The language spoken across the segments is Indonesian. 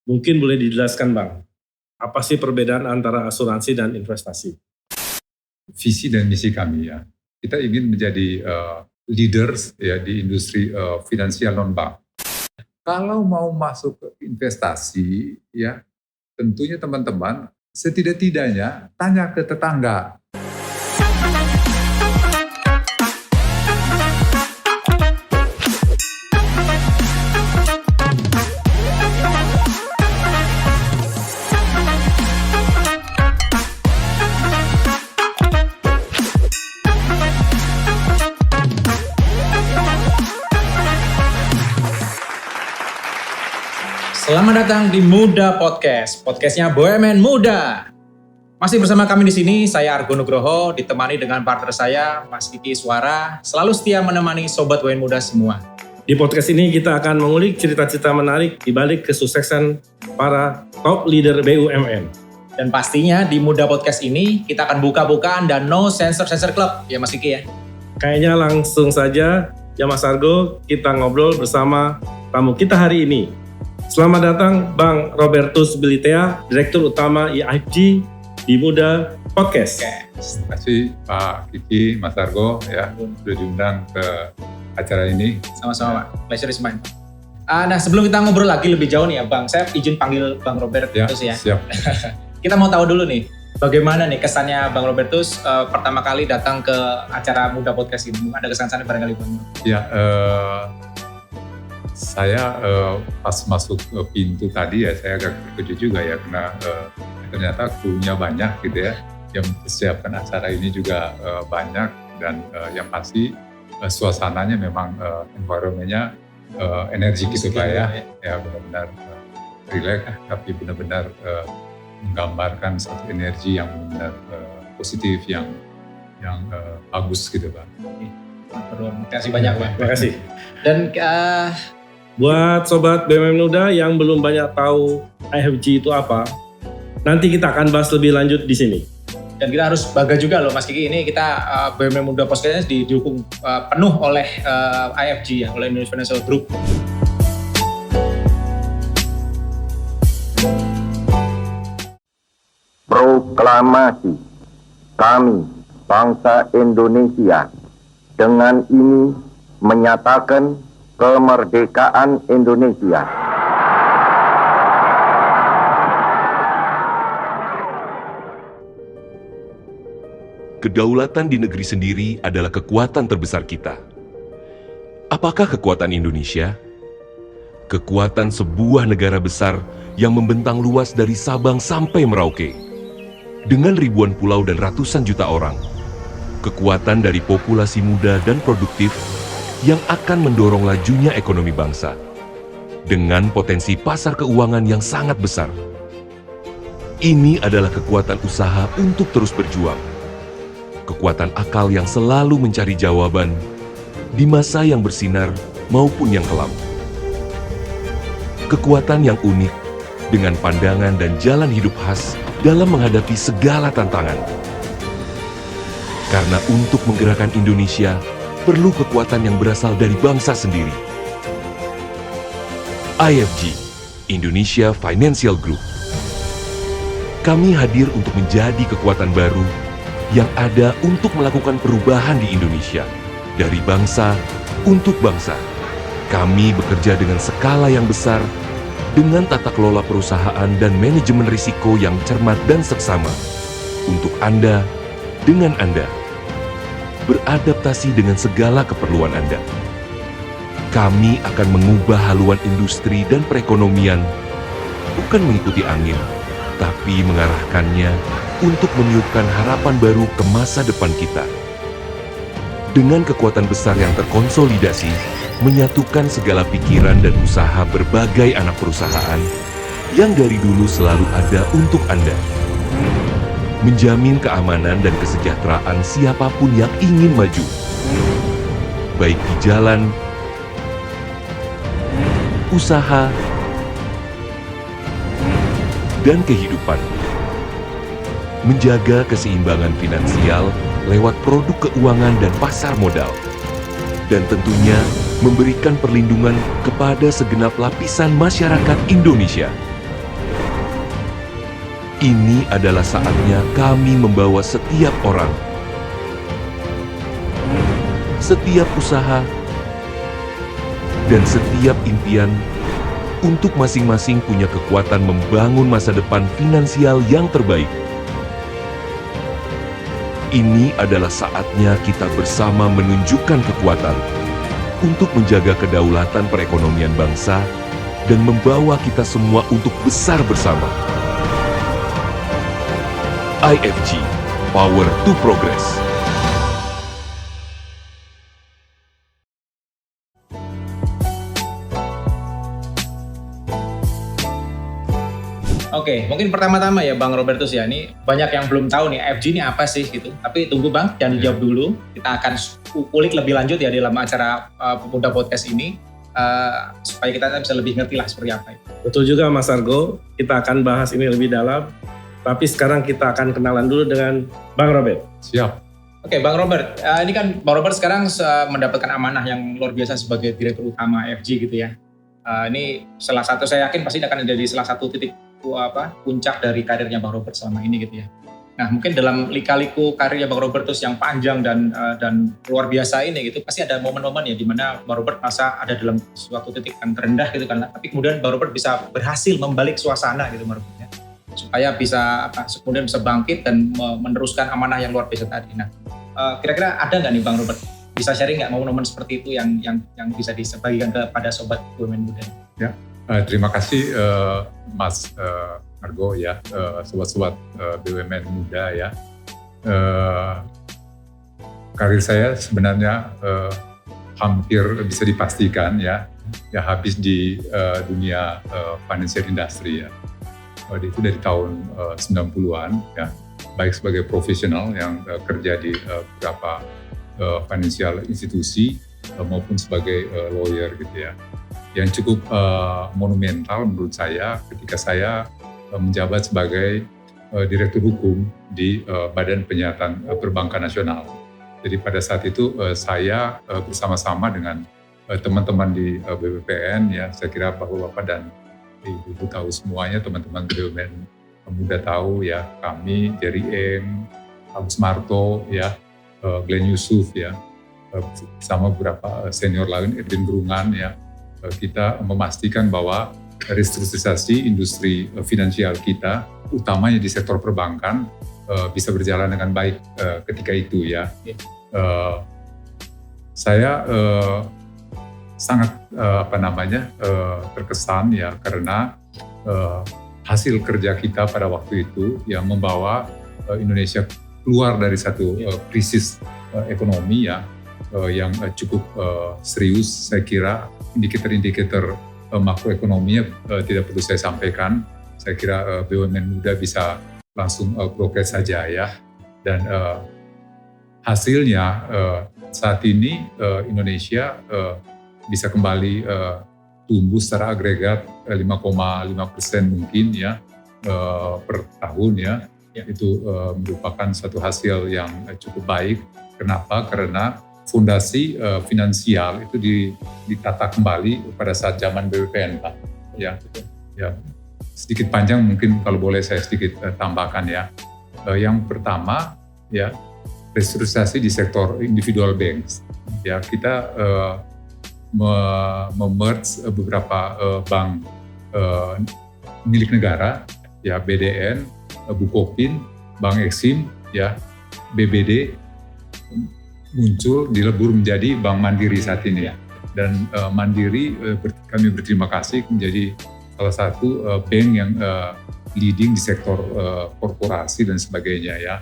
Mungkin boleh dijelaskan Bang, apa sih perbedaan antara asuransi dan investasi? Visi dan misi kami ya, kita ingin menjadi leaders ya di industri finansial non-bank. Kalau mau masuk ke investasi ya, tentunya teman-teman setidak-tidaknya tanya ke tetangga. Selamat datang di Muda Podcast, podcastnya BUMN Muda. Masih bersama kami di sini, saya Argo Nugroho, ditemani dengan partner saya, Mas Kiki Suara, selalu setia menemani Sobat BUMN Muda semua. Di podcast ini kita akan mengulik cerita-cerita menarik di balik kesuksesan para top leader BUMN. Dan pastinya di Muda Podcast ini, kita akan buka-bukaan dan no sensor-sensor club, ya Mas Kiki ya? Kayaknya langsung saja, ya Mas Argo, kita ngobrol bersama tamu kita hari ini. Selamat datang Bang Robertus Bilitea, Direktur Utama IAFG di Muda Podcast. Terima kasih Pak Kiki, Mas Argo ya, sudah diundang ke acara ini. Sama-sama Pak, pleasure is mine. Nah sebelum kita ngobrol lagi lebih jauh nih ya Bang, saya izin panggil Bang Robertus ya. Siap. Kita mau tahu dulu nih, bagaimana nih kesannya Bang Robertus pertama kali datang ke acara Muda Podcast ini? Ada kesan-kesannya barangkali Bang? Ya, saya pas masuk pintu tadi ya, saya agak terkejut juga ya, karena ternyata krunya banyak gitu ya, yang mempersiapkan acara ini juga banyak, dan yang pasti suasananya memang environment-nya energi gitu Pak ya benar-benar relax, tapi benar-benar menggambarkan satu energi yang benar positif, yang bagus gitu Pak. Terima kasih banyak Pak. Terima kasih. Dan buat Sobat BUMN Muda yang belum banyak tahu IAFG itu apa, nanti kita akan bahas lebih lanjut di sini. Dan kita harus bangga juga loh Mas Kiki, ini kita BUMN Muda Podcastnya didukung penuh oleh IAFG ya, oleh Indonesia Financial Group. Proklamasi kami bangsa Indonesia dengan ini menyatakan kemerdekaan Indonesia. Kedaulatan di negeri sendiri adalah kekuatan terbesar kita. Apakah kekuatan Indonesia? Kekuatan sebuah negara besar yang membentang luas dari Sabang sampai Merauke. Dengan ribuan pulau dan ratusan juta orang. Kekuatan dari populasi muda dan produktif yang akan mendorong lajunya ekonomi bangsa. Dengan potensi pasar keuangan yang sangat besar. Ini adalah kekuatan usaha untuk terus berjuang. Kekuatan akal yang selalu mencari jawaban di masa yang bersinar maupun yang kelam. Kekuatan yang unik dengan pandangan dan jalan hidup khas dalam menghadapi segala tantangan. Karena untuk menggerakkan Indonesia perlu kekuatan yang berasal dari bangsa sendiri. IAFG, Indonesia Financial Group. Kami hadir untuk menjadi kekuatan baru yang ada untuk melakukan perubahan di Indonesia. Dari bangsa untuk bangsa. Kami bekerja dengan skala yang besar, dengan tata kelola perusahaan dan manajemen risiko yang cermat dan seksama. Untuk Anda, dengan Anda. Beradaptasi dengan segala keperluan Anda. Kami akan mengubah haluan industri dan perekonomian, bukan mengikuti angin, tapi mengarahkannya untuk meniupkan harapan baru ke masa depan kita. Dengan kekuatan besar yang terkonsolidasi, menyatukan segala pikiran dan usaha berbagai anak perusahaan yang dari dulu selalu ada untuk Anda. Menjamin keamanan dan kesejahteraan siapapun yang ingin maju, baik di jalan, usaha, dan kehidupan. Menjaga keseimbangan finansial lewat produk keuangan dan pasar modal. Dan tentunya memberikan perlindungan kepada segenap lapisan masyarakat Indonesia. Ini adalah saatnya kami membawa setiap orang, setiap usaha, dan setiap impian untuk masing-masing punya kekuatan membangun masa depan finansial yang terbaik. Ini adalah saatnya kita bersama menunjukkan kekuatan untuk menjaga kedaulatan perekonomian bangsa dan membawa kita semua untuk besar bersama. IFG, Power to Progress. Oke, mungkin pertama-tama ya Bang Robertus ya, ini banyak yang belum tahu nih IFG ini apa sih gitu. Tapi tunggu Bang, jangan dijawab dulu. Kita akan kulik lebih lanjut ya dalam acara Pemuda Podcast ini, supaya kita bisa lebih ngerti lah seperti apa itu. Betul juga Mas Argo, kita akan bahas ini lebih dalam. Tapi sekarang kita akan kenalan dulu dengan Bang Robert. Siap. Oke, Bang Robert, ini kan Bang Robert sekarang mendapatkan amanah yang luar biasa sebagai Direktur Utama IFG gitu ya. Ini salah satu, saya yakin pasti akan menjadi salah satu titik puncak dari karirnya Bang Robert selama ini gitu ya. Nah, mungkin dalam lika-liku karirnya Bang Robertus yang panjang dan luar biasa ini gitu, pasti ada momen-momen ya di mana Bang Robert masa ada dalam suatu titik yang terendah gitu kan. Tapi kemudian Bang Robert bisa berhasil membalik suasana gitu Bang Robert ya. Supaya bisa kemudian bisa bangkit dan meneruskan amanah yang luar biasa tadi. Nah, kira-kira ada nggak nih Bang Robert? Bisa sharing nggak momen-momen seperti itu yang bisa dibagikan kepada sobat BUMN Muda? Ya, terima kasih Mas Argo ya, sobat-sobat BUMN Muda ya. Karir saya sebenarnya hampir bisa dipastikan ya habis di dunia financial industry ya. Itu dari tahun 90-an ya, baik sebagai profesional yang kerja di beberapa financial institusi maupun sebagai lawyer gitu ya. Yang cukup monumental menurut saya ketika saya menjabat sebagai Direktur Hukum di Badan Penyihatan Perbankan Nasional. Jadi pada saat itu saya bersama-sama dengan teman-teman di BPPN ya, saya kira Bapak-Bapak dan Ibu tahu semuanya, teman-teman BUMN Muda tahu ya, kami, Jerry Eng, Agus Marto ya, Glenn Yusuf ya, sama beberapa senior lain, Edwin Gerungan ya, kita memastikan bahwa restrukturisasi industri finansial kita, utamanya di sektor perbankan, bisa berjalan dengan baik ketika itu ya. Saya sangat terkesan ya karena hasil kerja kita pada waktu itu yang membawa Indonesia keluar dari satu krisis ekonomi ya yang cukup serius. Saya kira indikator-indikator makroekonominya tidak perlu saya sampaikan. Saya kira BUMN Muda bisa langsung progres saja ya. Dan hasilnya saat ini Indonesia bisa kembali tumbuh secara agregat 5,5% mungkin ya per tahun ya. Itu merupakan satu hasil yang cukup baik. Kenapa? Karena fondasi finansial itu ditata kembali pada saat zaman BPPN Pak. Ya, sedikit panjang mungkin kalau boleh saya sedikit tambahkan ya. Yang pertama ya, restrukturisasi di sektor individual banks. Ya, kita memerge beberapa bank milik negara ya, BDN, Bukopin, Bank Eksim ya, BBD muncul dilebur menjadi Bank Mandiri saat ini ya. Dan Mandiri kami berterima kasih menjadi salah satu bank yang leading di sektor korporasi dan sebagainya ya.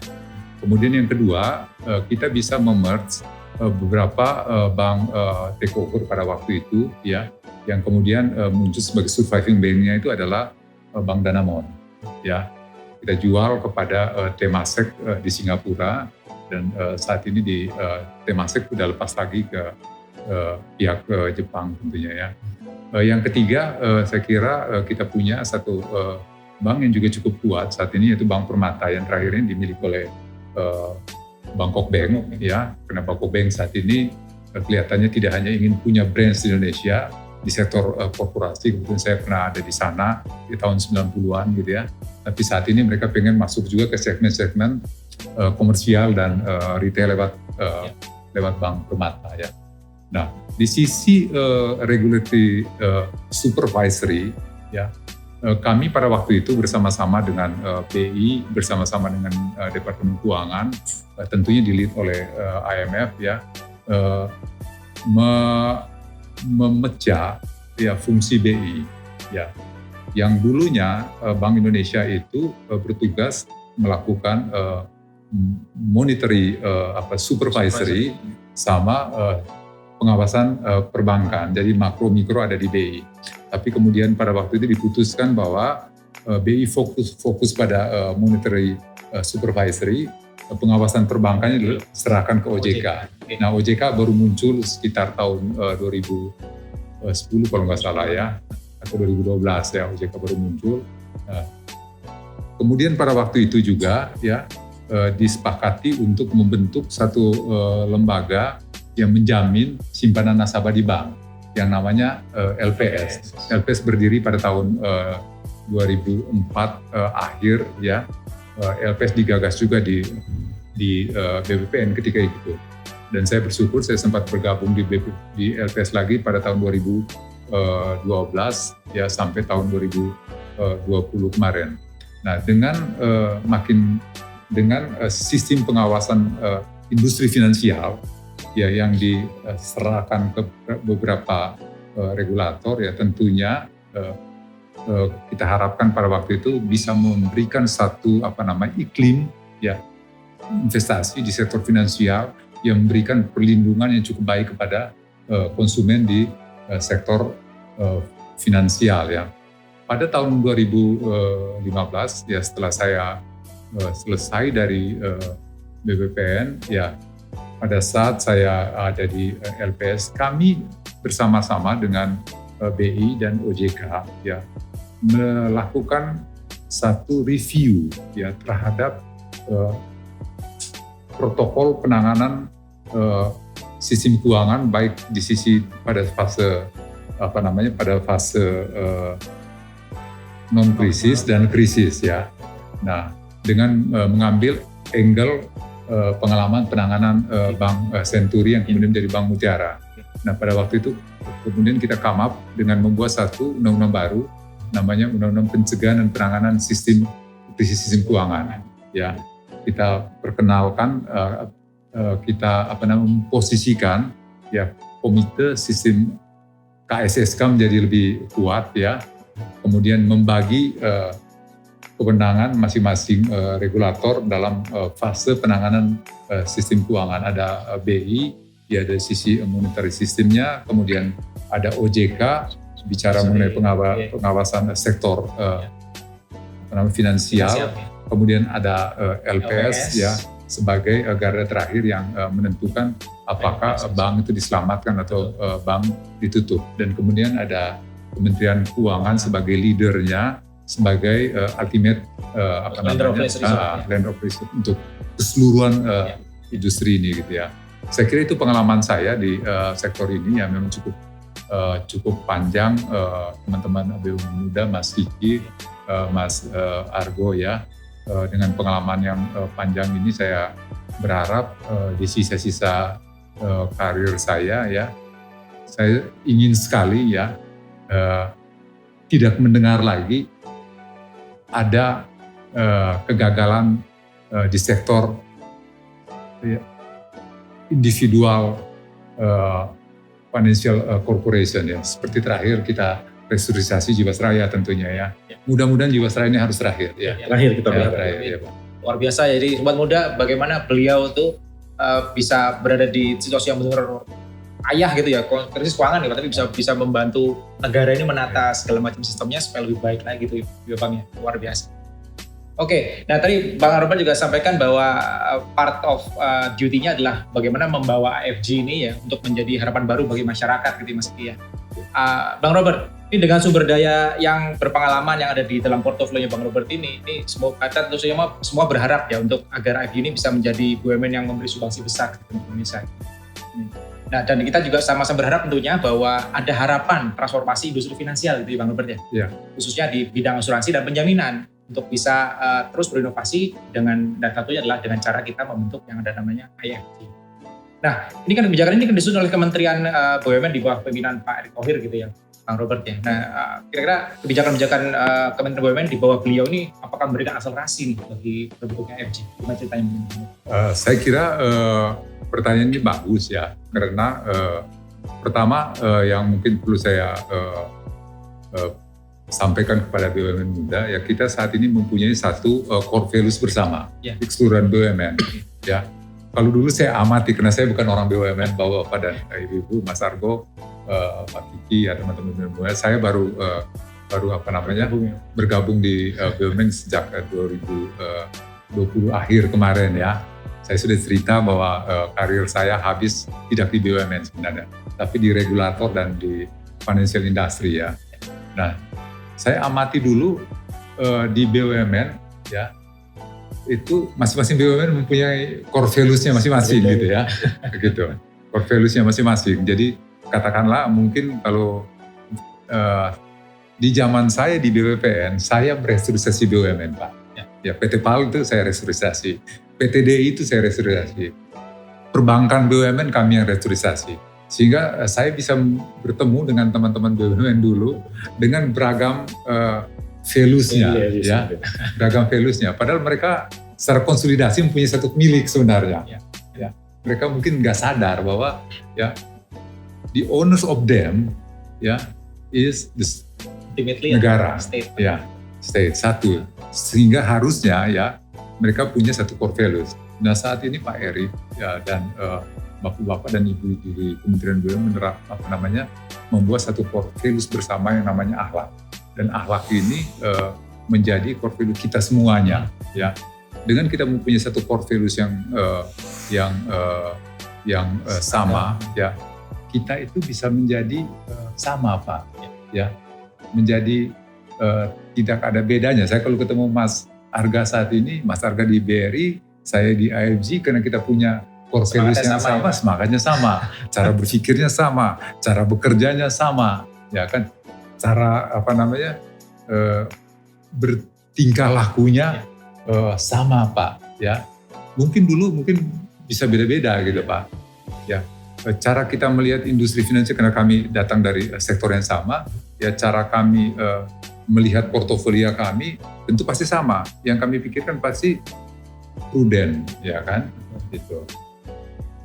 Kemudian yang kedua, kita bisa memerge beberapa bank takeover pada waktu itu ya, yang kemudian muncul sebagai surviving banknya itu adalah Bank Danamon ya. Kita jual kepada Temasek di Singapura, dan saat ini di Temasek sudah lepas lagi ke pihak Jepang tentunya ya. Yang ketiga, saya kira kita punya satu bank yang juga cukup kuat saat ini, yaitu Bank Permata yang terakhir ini dimiliki oleh Bangkok Bank ya. Karena Bangkok Bank saat ini kelihatannya tidak hanya ingin punya branch di Indonesia, di sektor korporasi. Kemudian saya pernah ada di sana di tahun 90-an gitu ya. Tapi saat ini mereka pengen masuk juga ke segmen-segmen komersial dan retail lewat bank permata ya. Nah, di sisi regulatory supervisory ya, kami pada waktu itu bersama-sama dengan BI, bersama-sama dengan Departemen Keuangan, tentunya di-lead oleh IMF ya, memecah ya fungsi BI ya, yang dulunya Bank Indonesia itu bertugas melakukan monetary supervisory sama pengawasan perbankan, jadi makro mikro ada di BI. Tapi kemudian pada waktu itu diputuskan bahwa BI fokus pada monetary supervisory, pengawasan perbankannya serahkan ke OJK. Nah, OJK baru muncul sekitar tahun 2010 kalau nggak salah ya, atau 2012 ya, OJK baru muncul. Nah, kemudian pada waktu itu juga ya disepakati untuk membentuk satu lembaga yang menjamin simpanan nasabah di bank yang namanya LPS. LPS berdiri pada tahun 2004 akhir ya. LPS digagas juga di BPPN ketika itu. Dan saya bersyukur saya sempat bergabung di LPS lagi pada tahun 2012 ya sampai tahun 2020 kemarin. Nah, dengan sistem pengawasan industri finansial ya yang diserahkan ke beberapa regulator ya, tentunya kita harapkan pada waktu itu bisa memberikan satu iklim ya investasi di sektor finansial yang memberikan perlindungan yang cukup baik kepada konsumen di sektor finansial ya. Pada tahun 2015 ya, setelah saya selesai dari BPPN ya, pada saat saya ada di LPS, kami bersama-sama dengan BI dan OJK ya melakukan satu review ya terhadap protokol penanganan sistem keuangan, baik di sisi pada fase non krisis dan krisis ya. Nah, dengan mengambil angle pengalaman penanganan Bank Senturi yang kemudian menjadi Bank Mutiara. Nah, pada waktu itu kemudian kita come up dengan membuat satu undang-undang baru namanya Undang-Undang Pencegahan dan Penanganan Krisis Sistem Keuangan. Ya, kita perkenalkan, kita memposisikan ya komite sistem KSSK menjadi lebih kuat ya. Kemudian membagi kewenangan masing-masing regulator dalam fase penanganan sistem keuangan. Ada BI ya dari sisi monetary sistemnya, kemudian ada OJK bicara mengenai pengawasan sektor finansial, kemudian ada LPS ya sebagai garda terakhir yang menentukan apakah bank itu diselamatkan atau bank ditutup, dan kemudian ada Kementerian Keuangan sebagai leadernya, sebagai ultimate land of reserve untuk keseluruhan industri ini gitu ya. Saya kira itu pengalaman saya di sektor ini yang memang cukup panjang. Teman-teman BUMN Muda, Mas Kiki, Mas Argo ya, dengan pengalaman yang panjang ini saya berharap di sisa-sisa karir saya ya, saya ingin sekali ya tidak mendengar lagi ada kegagalan di sektor individual financial corporation ya. Seperti terakhir kita restrukturisasi Jiwasraya tentunya ya. Mudah-mudahan Jiwasraya ini harus terakhir ya. Terakhir kita berharap. Ya, luar biasa ya. Jadi Sobat Muda, bagaimana beliau tuh bisa berada di situasi yang benar ayah gitu ya, krisis keuangan ya, tapi bisa membantu negara ini menata segala macam sistemnya supaya lebih baik lagi gitu ya Bang ya. Luar biasa. Oke, nah tadi Bang Robert juga sampaikan bahwa part of duty-nya adalah bagaimana membawa AFG ini ya untuk menjadi harapan baru bagi masyarakat gitu Mas Ki ya. Bang Robert, ini dengan sumber daya yang berpengalaman yang ada di dalam portofolio Bang Robert ini semua kata tentu saja semua berharap ya untuk agar AFG ini bisa menjadi BUMN yang memberi sumbangsi besar di Indonesia. Nah, dan kita juga sama-sama berharap tentunya bahwa ada harapan transformasi industri finansial gitu ya Bang Robert ya. Iya. Khususnya di bidang asuransi dan penjaminan untuk bisa terus berinovasi dengan, dan tentunya adalah dengan cara kita membentuk yang ada namanya IFG. Nah, ini kan kebijakan ini disusun oleh Kementerian BUMN di bawah pimpinan Pak Erick Thohir gitu ya, Bang Robert ya. Nah, kira-kira kebijakan-kebijakan Kementerian BUMN di bawah beliau ini apakah memberikan akselerasi nih bagi terbentuknya IFG? Gimana ceritanya? Saya kira pertanyaan ini bagus ya, karena pertama yang mungkin perlu saya sampaikan kepada BUMN muda, ya kita saat ini mempunyai satu core values bersama di keseluruhan BUMN. Ya, kalau dulu saya amati, karena saya bukan orang BUMN, Bapak dan Ibu, Mas Argo, Pak Kiki, ya teman-teman BUMN, saya baru bergabung di BUMN sejak 2020 akhir kemarin ya. Saya sudah cerita bahwa karir saya habis tidak di BUMN sebenarnya, tapi di regulator dan di financial industry ya. Nah, saya amati dulu di BUMN ya, itu masing-masing BUMN mempunyai core values-nya masing-masing gitu ya, gitu. Core values-nya masing-masing. Jadi katakanlah mungkin kalau di zaman saya di BPPN, saya merestrukturisasi BUMN Pak. Ya, PT PAL itu saya restrukturisasi, PTDI itu saya restrukturisasi, perbankan BUMN kami yang restrukturisasi. Sehingga saya bisa bertemu dengan teman-teman BUMN dulu dengan beragam values-nya, ya, beragam values-nya. Padahal mereka secara konsolidasi mempunyai satu milik sebenarnya. Ya, mereka mungkin nggak sadar bahwa ya the owners of them ya is the negara, state. Ya, state satu. Sehingga harusnya ya mereka punya satu core values. Nah saat ini Pak Erick ya dan Bapak-bapak dan Ibu di Kementerian BUMN membuat satu core values bersama yang namanya akhlak. Dan akhlak ini menjadi core value kita semuanya, ya. Dengan kita mempunyai satu core values yang sama, ya, kita itu bisa menjadi sama, Pak, ya, menjadi tidak ada bedanya. Saya kalau ketemu Mas Arga saat ini, Mas Arga di BRI, saya di IFG, karena kita punya core values yang sama, semangatnya sama, cara berpikirnya sama, cara bekerjanya sama, ya kan, cara bertingkah lakunya sama Pak, ya. Mungkin dulu bisa beda-beda gitu Pak, ya. Cara kita melihat industri finansial karena kami datang dari sektor yang sama, ya cara kami melihat portofolio kami tentu pasti sama. Yang kami pikirkan pasti prudent, ya kan, gitu.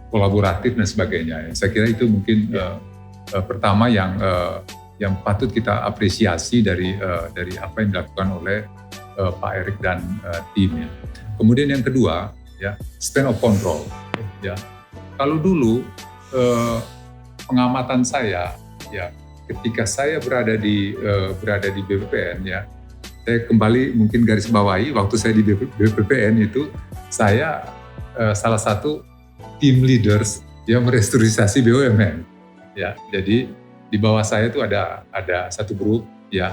Kolaboratif dan sebagainya. Saya kira itu mungkin pertama yang patut kita apresiasi dari apa yang dilakukan oleh Pak Erick dan timnya. Kemudian yang kedua, ya, span of control. Ya, kalau dulu pengamatan saya, ya, ketika saya berada di BPPN, ya, saya kembali mungkin garis bawahi waktu saya di BPPN itu saya salah satu tim leaders yang merestrukturisasi BUMN, ya. Jadi di bawah saya itu ada satu grup, ya,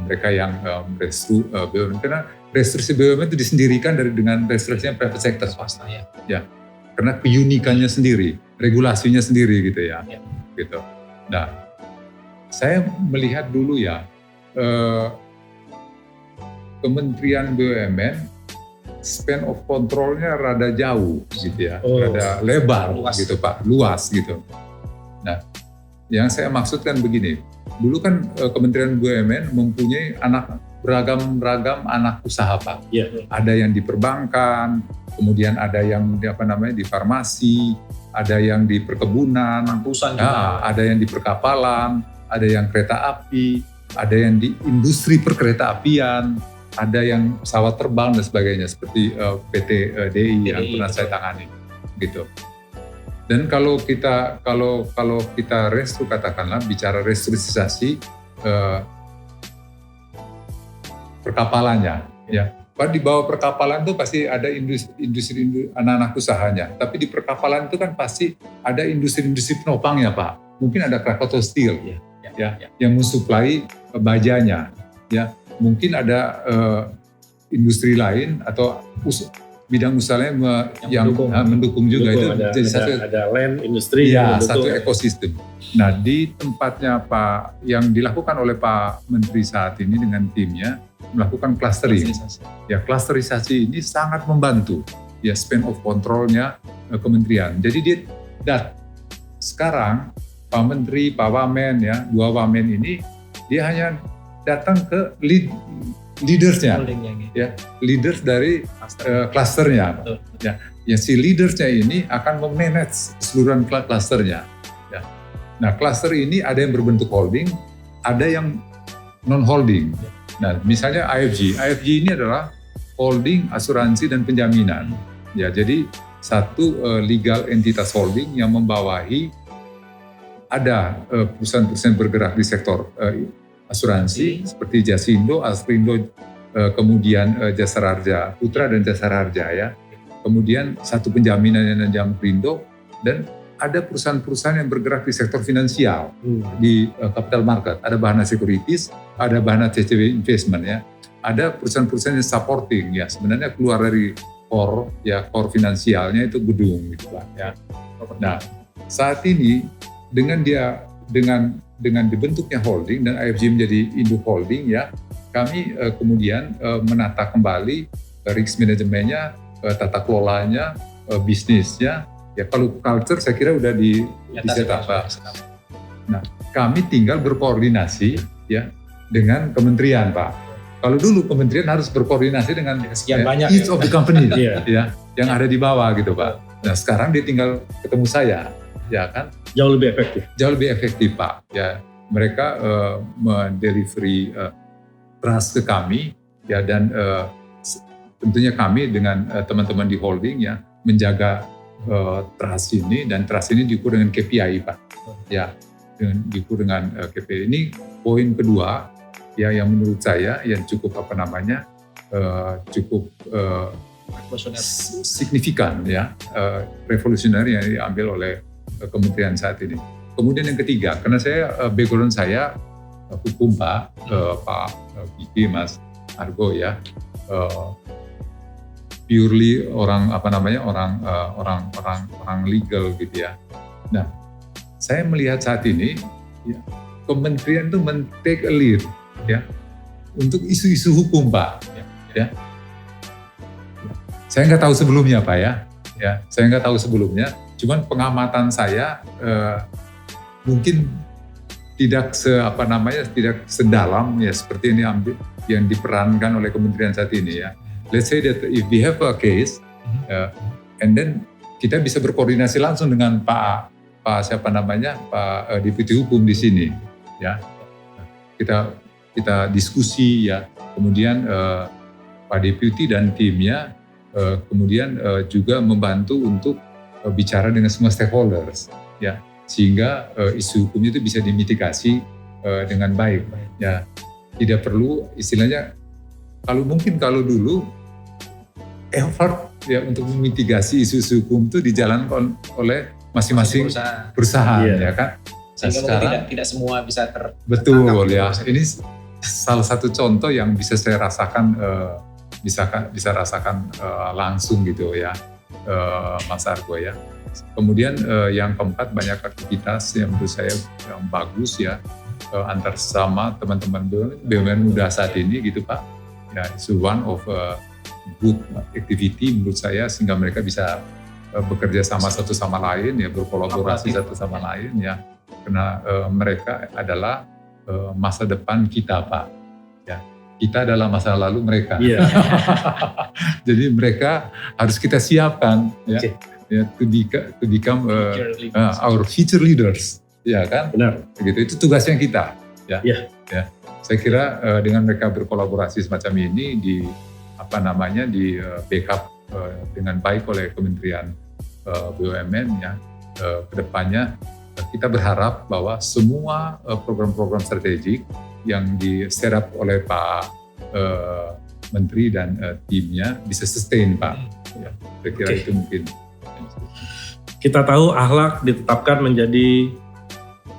mereka yang merestrukturisasi BUMN, karena restrukturisasi BUMN itu disendirikan dengan restrukturisasi private sector swasta, ya, karena keunikannya sendiri, regulasinya sendiri gitu ya, gitu. Nah, saya melihat dulu ya Kementerian BUMN span of control-nya rada jauh gitu ya, rada lebar luas, gitu Pak, luas gitu. Nah, yang saya maksudkan begini, dulu kan Kementerian BUMN mempunyai beragam anak usaha Pak. Yeah. Ada yang di perbankan, kemudian ada yang di farmasi, ada yang di perkebunan, ada yang di perkapalan, ada yang kereta api, ada yang di industri perkereta apian, ada yang pesawat terbang dan sebagainya seperti PT DI yang pernah saya tangani, gitu. Dan kalau kita katakanlah bicara restrukturisasi perkapalannya, ya. Di bawah perkapalan itu pasti ada industri anak-anak usahanya. Tapi di perkapalan itu kan pasti ada industri penopangnya Pak. Mungkin ada Krakatau Steel, yang mensuplai bajanya, ya. Mungkin ada industri lain atau bidang usahanya yang mendukung juga. Mendukung, Itu jadi ada land, industri yang mendukung. satu ekosistem. Nah, di tempatnya Pak yang dilakukan oleh Pak Menteri saat ini dengan timnya melakukan clustering. Ya, clusterisasi ini sangat membantu ya span of control-nya kementerian. Jadi sekarang Pak Menteri, Pak Wamen ya, 2 Wamen ini dia hanya datang ke leadersnya, ya, leaders dari clusternya. Ya, si leadersnya ini akan memanage keseluruhan clusternya. Ya. Nah, cluster ini ada yang berbentuk holding, ada yang non-holding. Nah, misalnya IFG ini adalah holding, asuransi, dan penjaminan. Ya, jadi satu legal entitas holding yang membawahi ada perusahaan-perusahaan bergerak di sektor asuransi seperti Jasindo, Askrindo, kemudian Jasara Harja Putra dan Jasara Harja ya. Kemudian satu penjaminan dan Jamkrindo, dan ada perusahaan-perusahaan yang bergerak di sektor finansial di capital market. Ada Bahana Securities, ada Bahana CCW Investment ya. Ada perusahaan-perusahaan yang supporting ya. Sebenarnya keluar dari core finansialnya itu gedung gitu Pak ya. Nah, saat ini dengan dibentuknya holding dan IFG menjadi induk holding ya, kami kemudian menata kembali risk manajemennya, tata kelolanya, bisnisnya. Ya, kalau culture saya kira udah di-setup Pak. Nah, kami tinggal berkoordinasi ya dengan kementerian Pak. Kalau dulu kementerian harus berkoordinasi dengan each of the company ya, yang ada di bawah gitu Pak. Nah, sekarang dia tinggal ketemu saya, ya kan? Jauh lebih efektif. Jauh lebih efektif Pak. Ya, mereka mendelivery trust ke kami ya, dan tentunya kami dengan teman-teman di holding ya menjaga trust ini, dan trust ini diukur dengan KPI Pak. Ya, diukur dengan KPI. Ini poin kedua ya yang menurut saya yang cukup cukup signifikan ya, revolusioner yang diambil oleh kementerian saat ini. Kemudian yang ketiga, karena saya background saya hukum Pak, Pak Kiki, Mas Argo ya, purely orang legal gitu ya. Nah, saya melihat saat ini ya, kementerian itu men-take a lead ya untuk isu-isu hukum Pak. Ya. Saya nggak tahu sebelumnya Pak ya. Saya nggak tahu sebelumnya. Cuman pengamatan saya mungkin tidak tidak sedalam ya seperti ini yang diperankan oleh kementerian saat ini ya. Let's say that if we have a case, and then kita bisa berkoordinasi langsung dengan Pak Deputi Hukum di sini ya. Kita diskusi ya. Kemudian Pak Deputi dan timnya kemudian juga membantu untuk bicara dengan semua stakeholders ya, sehingga isu hukum itu bisa dimitigasi dengan baik ya. Tidak perlu istilahnya, kalau dulu effort ya untuk memitigasi isu hukum itu dijalankan oleh masing-masing perusahaan ya kan. Sehingga sekarang tidak semua bisa betul ya. Ini salah satu contoh yang bisa saya rasakan bisa rasakan langsung gitu ya, Mas Argo ya. Kemudian yang keempat, banyak aktivitas yang menurut saya yang bagus ya, antar sama teman-teman BUMN muda saat ini gitu Pak. Ya, it's one of good activity menurut saya, sehingga mereka bisa bekerja sama satu sama lain ya, berkolaborasi satu sama lain ya, karena mereka adalah masa depan kita Pak. Ya, kita adalah masa lalu mereka. Yeah. Jadi mereka harus kita siapkan ya, to become our future leaders, ya kan? Benar. Begitu, itu tugasnya kita. Ya. Saya kira dengan mereka berkolaborasi semacam ini di backup dengan baik oleh Kementerian BUMN ya, kedepannya kita berharap bahwa semua program-program strategik yang di-set oleh Pak Menteri dan timnya bisa sustain Pak. Ya, saya kira itu mungkin. Kita tahu akhlak ditetapkan menjadi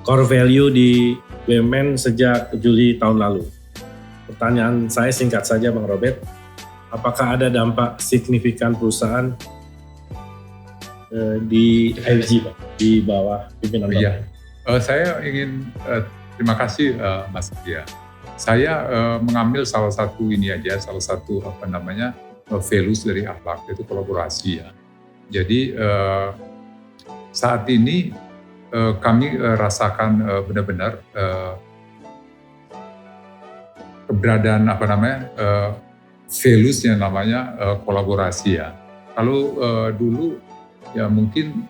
core value di BUMN sejak Juli tahun lalu. Pertanyaan saya singkat saja Bang Robert, apakah ada dampak signifikan perusahaan di IFG Pak, di bawah pimpinan Bapak? Iya. Saya ingin terima kasih Mas Tia. Saya mengambil salah satu values dari akhlak, yaitu kolaborasi ya. Jadi saat ini kami rasakan benar-benar keberadaan values yang namanya kolaborasi ya. Kalau dulu ya mungkin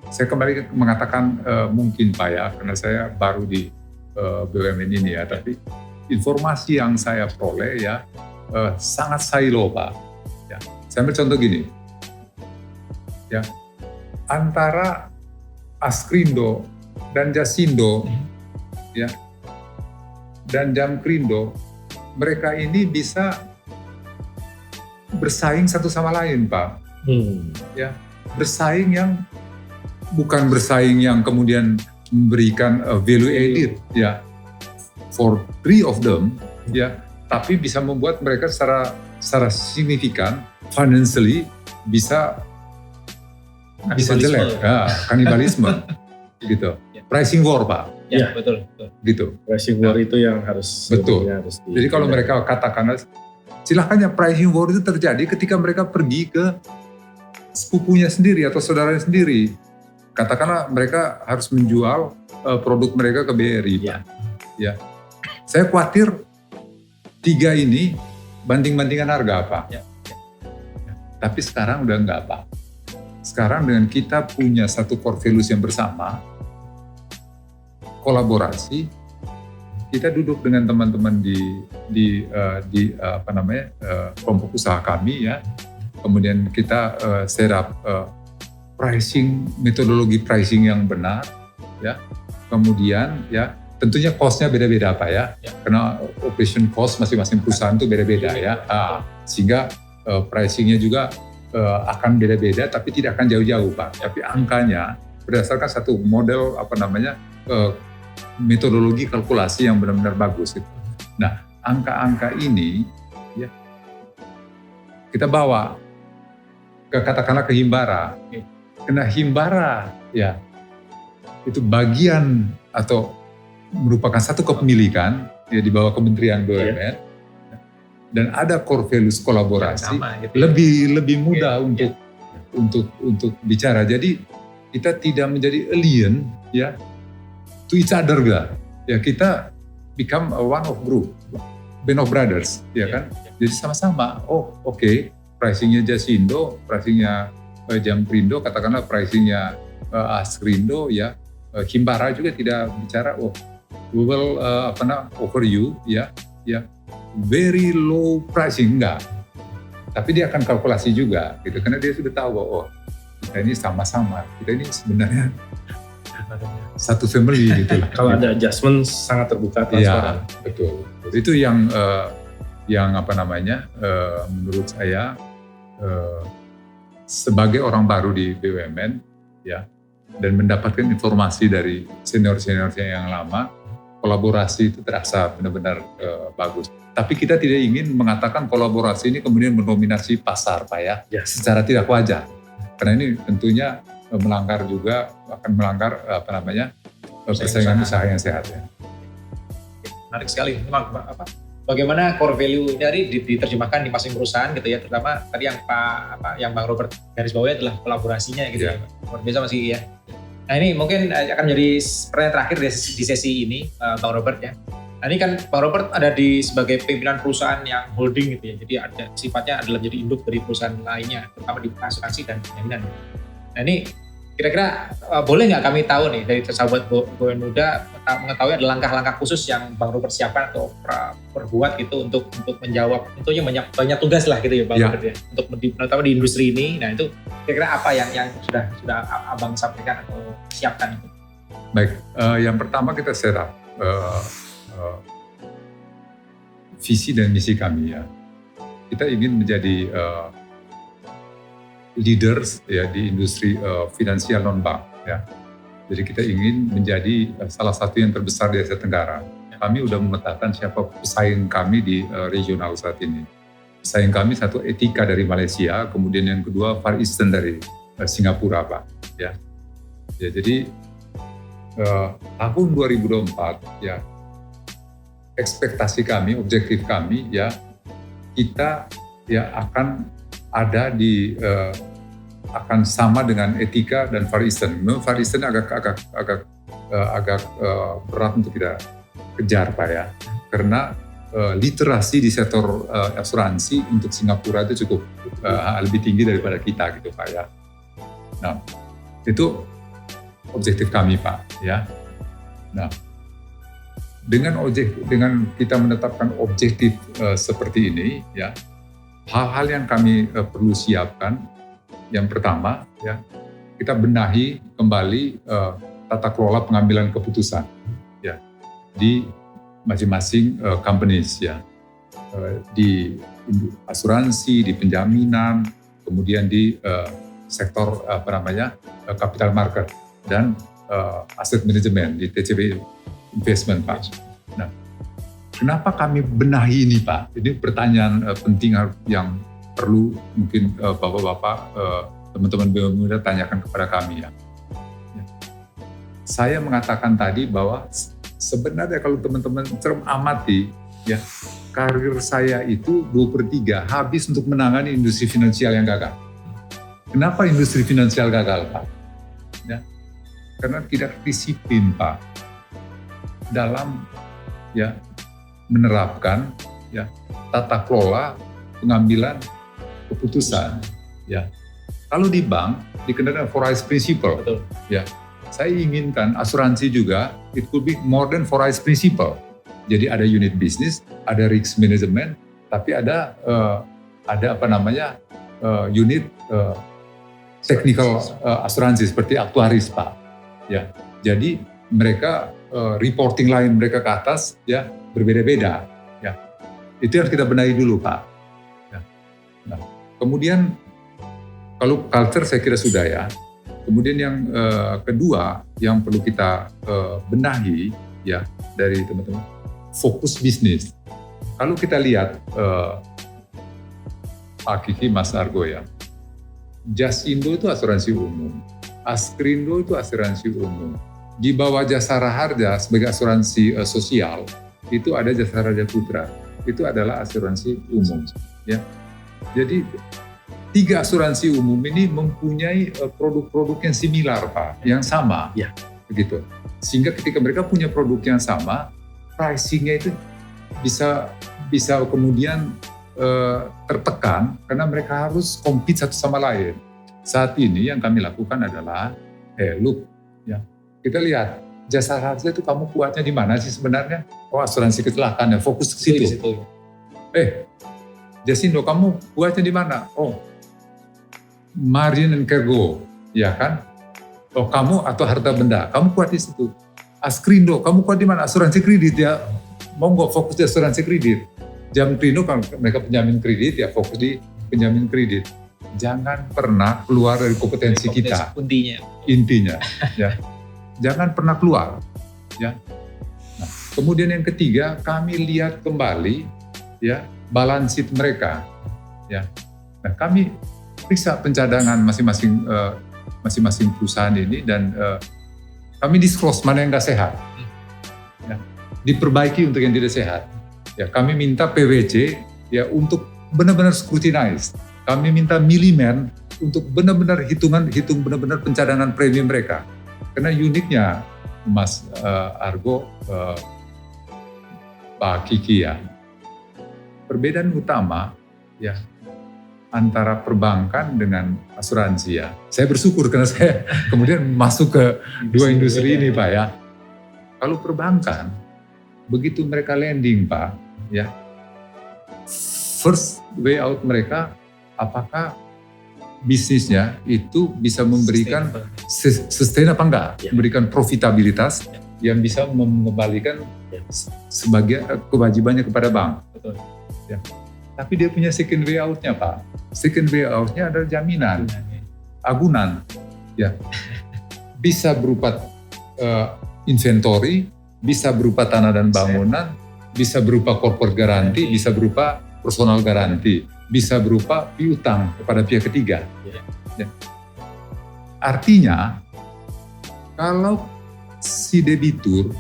saya kembali mengatakan mungkin Pak ya, karena saya baru di BUMN ini ya, tapi informasi yang saya peroleh ya sangat silo Pak. Ya, saya ambil contoh gini, ya antara Askrindo dan Jasindo, ya dan Jamkrindo, mereka ini bisa bersaing satu sama lain Pak. Ya, bersaing yang bukan bersaing yang kemudian memberikan value added ya for three of them ya, tapi bisa membuat mereka secara signifikan financially bisa jelek ya, kanibalisme gitu. Pricing war Pak. Ya, betul. Gitu. Pricing war itu yang harus betul. Jadi kalau mereka katakan silahkan ya, pricing war itu terjadi ketika mereka pergi ke sepupunya sendiri atau saudaranya sendiri. Katakanlah mereka harus menjual produk mereka ke BRI. Ya. Saya khawatir tiga ini banting-bantingan harga Pak. Ya. Tapi sekarang udah enggak Pak. Sekarang dengan kita punya satu core values yang bersama, kolaborasi, kita duduk dengan teman-teman di kelompok usaha kami ya. Kemudian kita set up metodologi pricing yang benar, ya. Kemudian ya tentunya cost-nya beda-beda Pak ya. Karena operation cost masing-masing perusahaan itu beda-beda ya. Sehingga pricing-nya juga akan beda-beda, tapi tidak akan jauh-jauh Pak. Tapi angkanya berdasarkan satu model metodologi kalkulasi yang benar-benar bagus. Gitu. Nah, angka-angka ini ya kita bawa katakanlah ke Himbara. Karena Himbara ya itu bagian atau merupakan satu kepemilikan ya di bawah Kementerian BUMN dan ada core values kolaborasi lebih mudah untuk bicara. Jadi kita tidak menjadi alien ya to each other ya, kita become one of group, band of brothers ya kan. Jadi sama-sama oke. Pricingnya Jasindo, pricingnya Jamkrindo, katakanlah pricingnya Askrindo ya, Himbara juga tidak bicara we will offer you ya very low pricing, enggak. Tapi dia akan kalkulasi juga gitu, karena dia sudah tahu bahwa kita ini sama-sama, kita ini sebenarnya satu family gitu. Kalau ada adjustment sangat terbuka transparan. Iya, betul. Itu yang menurut saya sebagai orang baru di BUMN ya, dan mendapatkan informasi dari senior-seniornya yang lama, kolaborasi itu terasa benar-benar bagus. Tapi kita tidak ingin mengatakan kolaborasi ini kemudian mendominasi pasar Pak ya, secara tidak wajar. Karena ini tentunya akan melanggar persaingan usaha yang sehat ya. Menarik sekali. Bagaimana core value dari diterjemahkan di masing perusahaan gitu ya, terutama tadi yang Bang Robert garis bawahi adalah kolaborasinya gitu ya. Luar biasa Mas Kiki ya. Nah ini mungkin akan menjadi pertanyaan terakhir di sesi ini Bang Robert ya. Nah ini kan Bang Robert ada sebagai pimpinan perusahaan yang holding gitu ya, jadi ada sifatnya adalah menjadi induk dari perusahaan lainnya, terutama di asuransi dan jaminan. Nah ini kira-kira boleh nggak kami tahu nih dari sahabat BUMN Muda mengetahui ada langkah-langkah khusus yang Bang Robert siapkan atau perbuat gitu untuk menjawab, tentunya banyak tugas lah gitu ya Bang Robert ya, untuk terutama di industri ini. Nah itu kira-kira apa yang sudah Abang sampaikan atau siapkan? Baik, yang pertama kita set up visi dan misi kami ya. Kita ingin menjadi leaders ya di industri finansial non bank ya. Jadi kita ingin menjadi salah satu yang terbesar di Asia Tenggara. kami udah memetakan siapa pesaing kami di regional saat ini. Pesaing kami satu Etika dari Malaysia, kemudian yang kedua Far Eastern dari Singapura, Pak. Ya, jadi tahun 2024 ya, ekspektasi kami, objektif kami ya, kita ya akan ada di akan sama dengan Etika dan Far Eastern. Memang Far Eastern agak berat untuk kita kejar, Pak ya, karena literasi di sektor asuransi untuk Singapura itu cukup lebih tinggi daripada kita gitu, Pak ya. Nah, itu objektif kami, Pak ya. Nah, dengan kita menetapkan objektif seperti ini ya, hal-hal yang kami perlu siapkan, yang pertama ya, kita benahi kembali tata kelola pengambilan keputusan ya di masing-masing companies ya, di asuransi, di penjaminan, kemudian di sektor capital market dan asset management di TCB investment, Pak. Nah, kenapa kami benahi ini, Pak? Ini pertanyaan penting yang perlu mungkin bapak-bapak, teman-teman BUMN Muda tanyakan kepada kami ya. Saya mengatakan tadi bahwa sebenarnya kalau teman-teman amati ya, karir saya itu 2/3 habis untuk menangani industri finansial yang gagal. Kenapa industri finansial gagal, Pak? Ya, karena tidak disiplin, Pak, dalam ya menerapkan ya tata kelola pengambilan keputusan ya. Kalau di bank dikenal 4I's principle. Betul. Ya. Saya inginkan asuransi juga it could be more than 4I's principle. Jadi ada unit bisnis, ada risk management, tapi ada unit technical asuransi seperti aktuaris, Pak. Ya. Jadi mereka reporting line mereka ke atas ya berbeda-beda ya. Itu harus kita benahi dulu, Pak. Ya. Nah, kemudian kalau culture saya kira sudah ya. Kemudian yang kedua yang perlu kita benahi ya dari teman-teman, fokus bisnis. Kalau kita lihat Pak Kiki, Mas Argo ya, Jasindo itu asuransi umum, Askrindo itu asuransi umum. Di bawah Jasara Harja sebagai asuransi sosial itu ada Jasara Harja Putra, itu adalah asuransi umum ya. Jadi 3 asuransi umum ini mempunyai produk-produk yang similar, Pak, yang sama, ya, begitu. Sehingga ketika mereka punya produk yang sama, pricing-nya itu bisa kemudian tertekan karena mereka harus compete satu sama lain. Saat ini yang kami lakukan adalah, look, ya, kita lihat Jasara Harja itu kamu kuatnya di mana sih sebenarnya? Oh, asuransi kecelakaan, ya, fokus ke situ. Jasindo, kamu kuatnya di mana? Oh, marine and cargo, ya kan? Oh, kamu atau harta benda, kamu kuat di situ. Askrindo, kamu kuat di mana? Asuransi kredit, ya. Monggo fokus di asuransi kredit. Jamkrindo, kan mereka penjamin kredit, ya fokus di penjamin kredit. Jangan pernah keluar dari kompetensi kita. Intinya, ya. Jangan pernah keluar, ya. Nah, kemudian yang ketiga, kami lihat kembali, ya, balance sheet mereka, ya. Nah, kami periksa pencadangan masing-masing perusahaan ini dan kami disclose mana yang nggak sehat, ya. Diperbaiki untuk yang tidak sehat. Ya, kami minta PwC ya untuk benar-benar scrutinize. Kami minta Milliman untuk benar-benar hitung benar-benar pencadangan premi mereka. Karena uniknya Mas Argo, Pak Kiki ya, perbedaan utama ya antara perbankan dengan asuransi ya. Saya bersyukur karena saya kemudian masuk ke dua industri ini, Pak ya. Kalau perbankan, begitu mereka lending, Pak, ya, first way out mereka, apakah bisnisnya itu bisa memberikan sustain apa enggak, memberikan profitabilitas yang bisa mengembalikan sebagian kewajibannya kepada bank. Betul. Ya. Tapi dia punya second way out-nya, Pak. Second way out-nya adalah jaminan, agunan, ya, bisa berupa inventory, bisa berupa tanah dan bangunan, bisa berupa corporate garanti, bisa berupa personal garanti, bisa berupa piutang kepada pihak ketiga. Ya. Artinya, kalau si debitur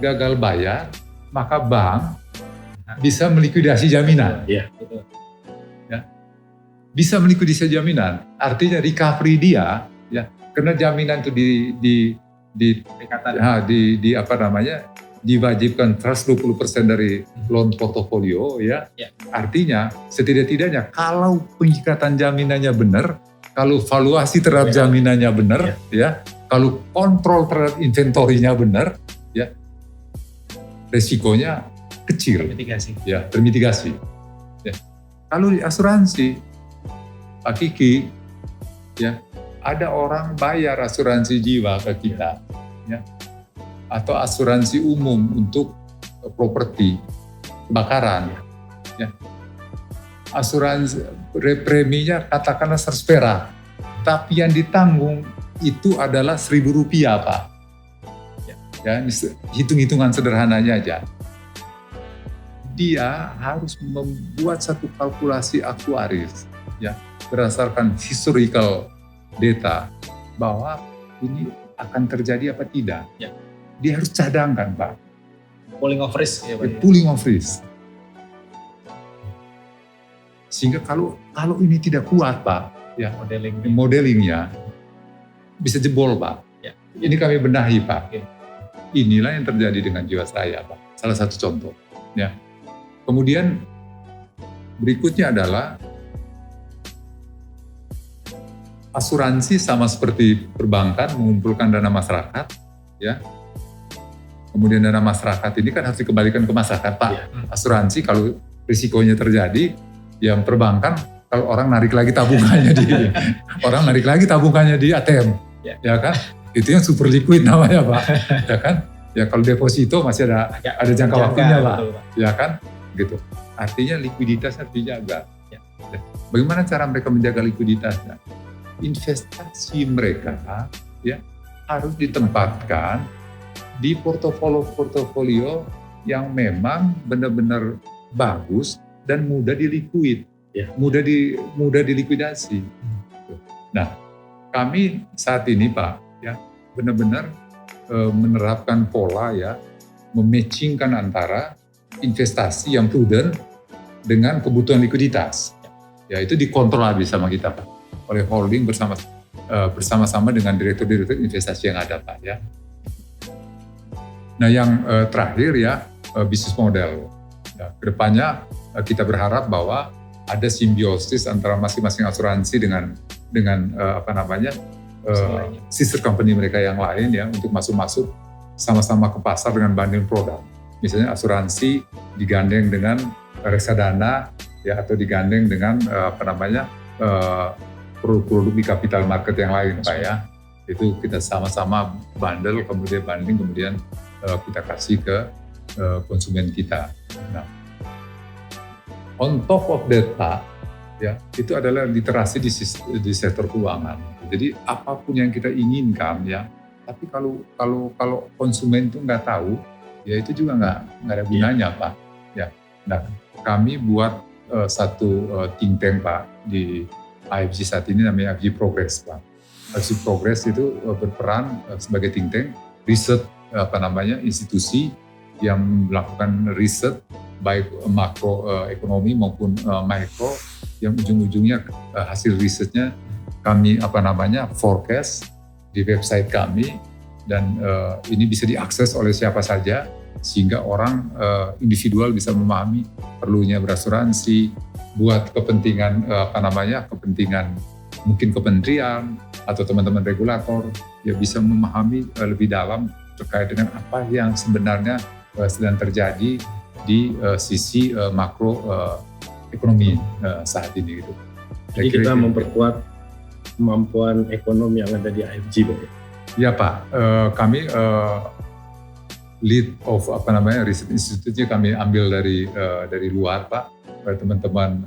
gagal bayar, maka bank bisa melikuidasi jaminan. Iya. Ya. Bisa melikuidasi jaminan. Artinya recovery dia, ya, karena jaminan itu diwajibkan trust 20% dari loan portofolio, ya. Artinya setidak-tidaknya kalau pengikatan jaminannya benar, kalau valuasi terhadap jaminannya benar, ya, kalau kontrol terhadap inventorinya benar, ya, resikonya kecil, termitigasi. Ya. Kalau di asuransi, Pak Kiki, ya, ada orang bayar asuransi jiwa ke kita, ya, atau asuransi umum untuk properti kebakaran, ya. Asuransi preminya katakanlah 100 perak, tapi yang ditanggung itu adalah Rp1.000, Pak. Ya, hitung-hitungan sederhananya aja. Dia harus membuat satu kalkulasi aktuaris, ya, berdasarkan historical data bahwa ini akan terjadi apa tidak. Ya. Dia harus cadangkan, Pak. Pooling of risk, ya, Pak. Pooling of risk. Sehingga kalau ini tidak kuat, Pak, ya, modelingnya bisa jebol, Pak. Ya. Ini kami benahi, Pak. Oke. Inilah yang terjadi dengan Jiwasraya, Pak. Salah satu contoh. Ya. Kemudian berikutnya adalah asuransi sama seperti perbankan mengumpulkan dana masyarakat, ya. Kemudian dana masyarakat ini kan harus dikembalikan ke masyarakat, Pak. Ya. Asuransi kalau risikonya terjadi, yang perbankan kalau orang narik lagi tabungannya di ATM, ya kan? Itu yang super liquid namanya, Pak, ya kan? Ya kalau deposito masih ada jangka waktunya, Pak, ya kan? Gitu. Artinya likuiditas harus dijaga. Ya. Bagaimana cara mereka menjaga likuiditasnya? Investasi mereka, ya, harus ditempatkan di portofolio yang memang benar-benar bagus dan mudah dilikuid, ya. mudah dilikuidasi. Nah, kami saat ini, Pak, ya, benar-benar menerapkan pola, ya, mematchingkan antara investasi yang prudent dengan kebutuhan likuiditas. Ya, itu dikontrol habis sama kita, Pak, oleh holding bersama-sama dengan direktur-direktur investasi yang ada, Pak, ya. Nah, yang terakhir, ya, bisnis model. Ya, kedepannya kita berharap bahwa ada simbiosis antara masing-masing asuransi dengan sister company mereka yang lain, ya, untuk masuk sama-sama ke pasar dengan bundling produk. Misalnya asuransi digandeng dengan reksadana, ya, atau digandeng dengan produk-produk di capital market yang lain, Pak, ya. Itu kita sama-sama bundle, kemudian bundling, kemudian kita kasih ke konsumen kita. Nah, on top of that, Pak, ya, itu adalah literasi di sektor keuangan. Jadi apapun yang kita inginkan, ya, tapi kalau konsumen itu nggak tahu, ya itu juga nggak ada gunanya, Pak. Ya, nah, kami buat satu think tank, Pak, di IFG saat ini namanya IFG Progress, Pak. IFG Progress itu berperan sebagai think tank riset institusi yang melakukan riset baik makro ekonomi maupun mikro, yang ujung-ujungnya hasil risetnya kami forecast di website kami, dan ini bisa diakses oleh siapa saja sehingga orang individual bisa memahami perlunya berasuransi buat kepentingan kepentingan mungkin kementerian atau teman-teman regulator, ya, bisa memahami lebih dalam terkait dengan apa yang sebenarnya sedang terjadi di sisi makro ekonomi saat ini, gitu. Jadi kita memperkuat kemampuan ekonomi yang ada di IFG, Pak. Ya, Pak, kami lead of riset institutnya kami ambil dari luar, Pak. Teman-teman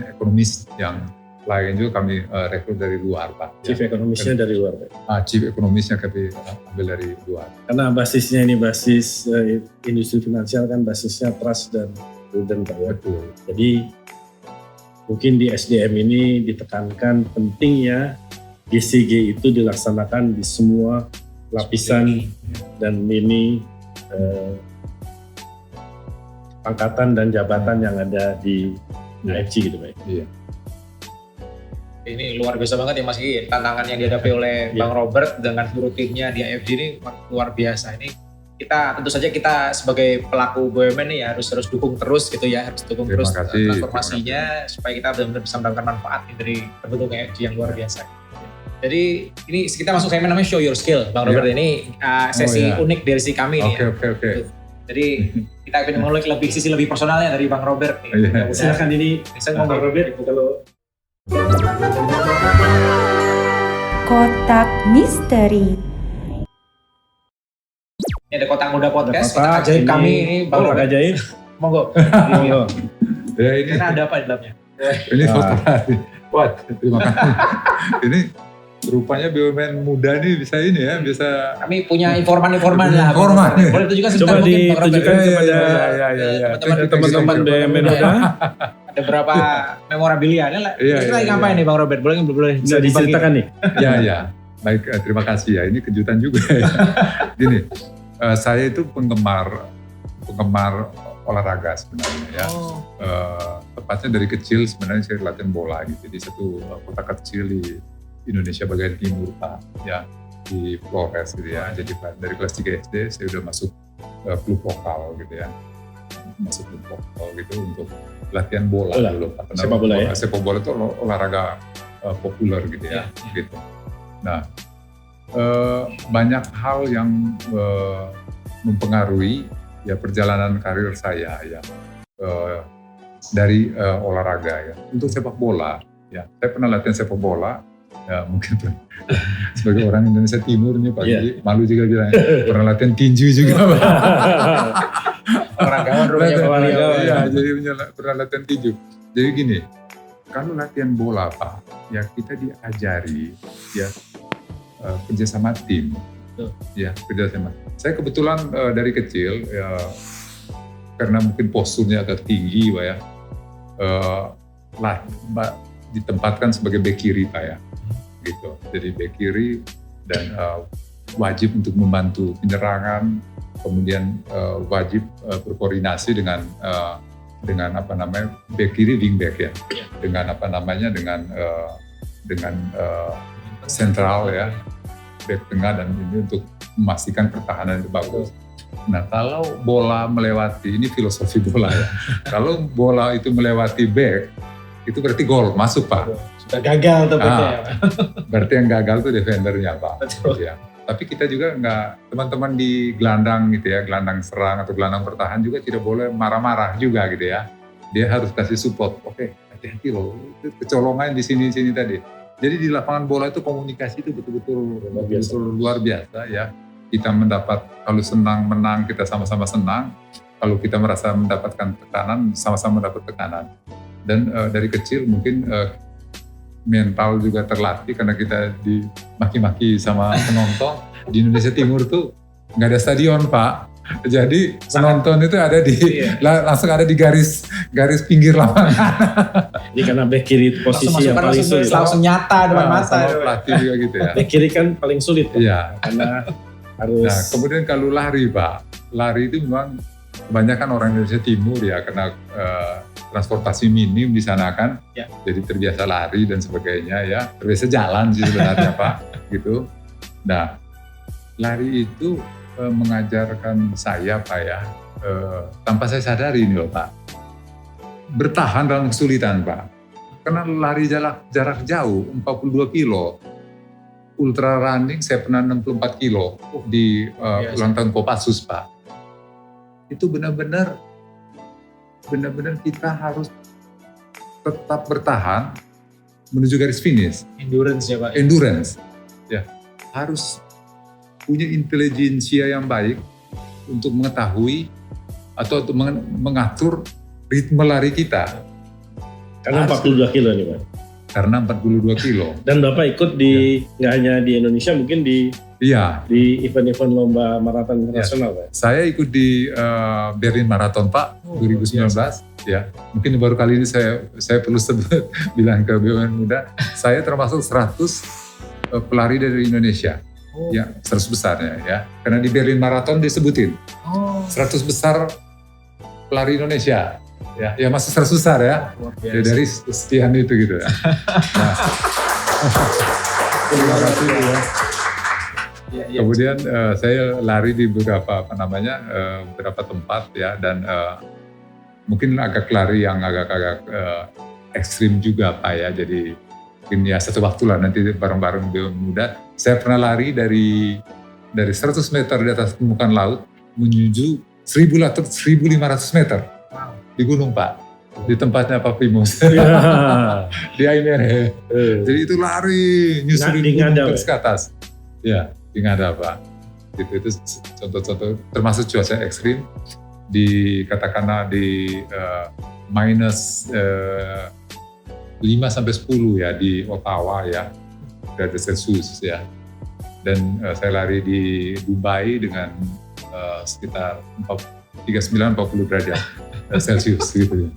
ekonomis yang lain juga kami rekrut dari luar Pak. Chief ekonomisnya dari luar, Pak. Chief ekonomisnya kami ambil dari luar. Karena basisnya ini basis industri finansial kan basisnya trust dan prudent, Pak ya. Betul. Jadi mungkin di SDM ini ditekankan pentingnya GCG itu dilaksanakan di semua lapisan dan lini pangkatan dan jabatan yang ada di IFG gitu, Pak. Iya. Ini luar biasa banget ya Mas Kiki, tantangan yang dihadapi oleh Bang Robert dengan seluruh timnya di IFG ini luar biasa. Ini kita tentu saja kita sebagai pelaku BUMN nih harus dukung terus gitu ya, harus dukung Terima terus kasih. transformasinya supaya kita benar-benar bisa mendapatkan manfaat nih dari terbentuknya IFG yang luar biasa. Jadi ini kita masuk segmen namanya Show Your Skill, Bang Robert. Ini sesi unik dari si kami nih. Oke. Jadi kita ingin mengulik sisi lebih personalnya dari Bang Robert nih. Silakan ini Saya Bang Robert kalau Kotak Misteri. Ini ada Kotak Muda Podcast, Kotak kotak ajaib ini, kami ini Bang Kotak Robert. ajaib. Monggo. Monggo. Ya ini Karena ada apa di dalamnya? ini foto. Wah, terima kasih. Ini rupanya BUMN muda nih bisa ini ya, bisa Kami punya informan-informan lah. Informan. Boleh tunjukkan sebentar Coba mungkin Bang Robert. ditunjukkan kepada teman-teman teman-teman BUMN muda. Ada berapa memorabilia lah. Iya, Ini iya, lagi ngapain nih Bang Robert? Boleh Bisa diceritakan nih. Ya. Baik, terima kasih ya. Ini kejutan juga ya. Gini, saya itu penggemar olahraga sebenarnya ya. Tepatnya dari kecil sebenarnya saya latihan bola gitu. Di satu kota kecil di Indonesia bagian timur Pak, ya di Flores gitu ya. Jadi dari kelas 3 SD saya udah masuk klub lokal gitu ya. Masuk klub lokal gitu untuk latihan bola dulu Pak. Sepak bola ya? Sepak bola itu olahraga populer gitu ya. Gitu. Nah, banyak hal yang mempengaruhi ya perjalanan karir saya ya dari olahraga ya. Untuk sepak bola ya, saya pernah latihan sepak bola ya, mungkin sebagai orang Indonesia Timur nih Pak Gigi, malu juga bilang pernah latihan tinju juga Pak. Olahraga rupanya. Ya, jadi pernah latihan tinju. Jadi gini, kalau latihan bola Pak, ya kita diajari ya kerjasama tim. Ya, kerjasama. Saya kebetulan dari kecil ya, karena mungkin posturnya agak tinggi Pak ya, ditempatkan sebagai bek kiri Pak ya, gitu. Jadi bek kiri dan wajib untuk membantu penyerangan, kemudian wajib berkoordinasi dengan apa namanya bek kiri wingback ya, dengan apa namanya dengan sentral ya, bek tengah, dan ini untuk memastikan pertahanan itu bagus. Nah kalau bola melewati, ini filosofi bola ya, kalau bola itu melewati bek, itu berarti gol, masuk Pak. Sudah gagal tuh ya. Berarti yang gagal tuh defendernya Pak. Ya. Tapi kita juga teman-teman di gelandang gitu ya, gelandang serang atau gelandang bertahan juga tidak boleh marah-marah juga gitu ya. Dia harus kasih support. Oke, hati-hati loh, itu kecolongan di sini tadi. Jadi di lapangan bola itu komunikasi itu betul-betul luar biasa ya. Kita kalau senang menang kita sama-sama senang. Kalau kita merasa mendapatkan tekanan, sama-sama mendapat tekanan. Dan dari kecil mungkin mental juga terlatih karena kita dimaki-maki sama penonton. Di Indonesia Timur tuh nggak ada stadion Pak. Jadi penonton itu ada langsung ada di garis pinggir lapangan. Jadi karena bek kiri posisi yang paling sulit. Langsung nyata depan mata. Sama pelatih juga gitu ya. Bek kiri kan paling sulit Pak. Iya. Karena harus. Nah kemudian kalau lari Pak, lari itu memang kebanyakan orang Indonesia Timur ya karena transportasi minim di sana kan, jadi terbiasa lari dan sebagainya ya, terbiasa jalan sih sebenarnya Pak, gitu. Nah, lari itu mengajarkan saya Pak ya, tanpa saya sadari ini loh Pak, bertahan dalam kesulitan Pak. Karena lari jarak jauh, 42 kilo, ultra running saya pernah 64 kilo di ulang tahun Kopassus Pak. Itu benar-benar kita harus tetap bertahan menuju garis finish. Endurance ya Pak. Endurance, ya harus punya intelijensia yang baik untuk mengetahui atau untuk mengatur ritme lari kita. Karena 42 kilo nih Pak. karena 42 kilo. Dan Bapak ikut di nggak hanya di Indonesia, mungkin di Iya, event-event lomba maraton internasional, Pak. saya ikut di Berlin Marathon Pak 2019 ya. Mungkin baru kali ini saya perlu sebut bilang ke BUMN Muda, saya termasuk 100 pelari dari Indonesia. Ya, 100 besarnya ya. Karena di Berlin Marathon disebutin 100 besar pelari Indonesia. Ya masih 100 besar ya. Ya dari sekian itu gitu ya. Nah. Terima kasih ya. Kemudian saya lari di beberapa beberapa tempat ya, dan mungkin agak lari yang agak ekstrim juga Pak ya. Jadi mungkin ya satu waktu lah nanti bareng-bareng BUMN Muda. Saya pernah lari dari 100 meter di atas permukaan laut menuju 1.500 meter di gunung Pak, di tempatnya Pak Primus di Aimere. Jadi itu lari nyusurin gunung terus ke atas. Ya, di Ngada Pak. Itu contoh-contoh termasuk cuaca ekstrim di katakanlah di minus 5 sampai 10 ya di Ottawa ya, derajat Celcius ya. Dan saya lari di Dubai dengan sekitar 39-40 derajat Celcius gitu.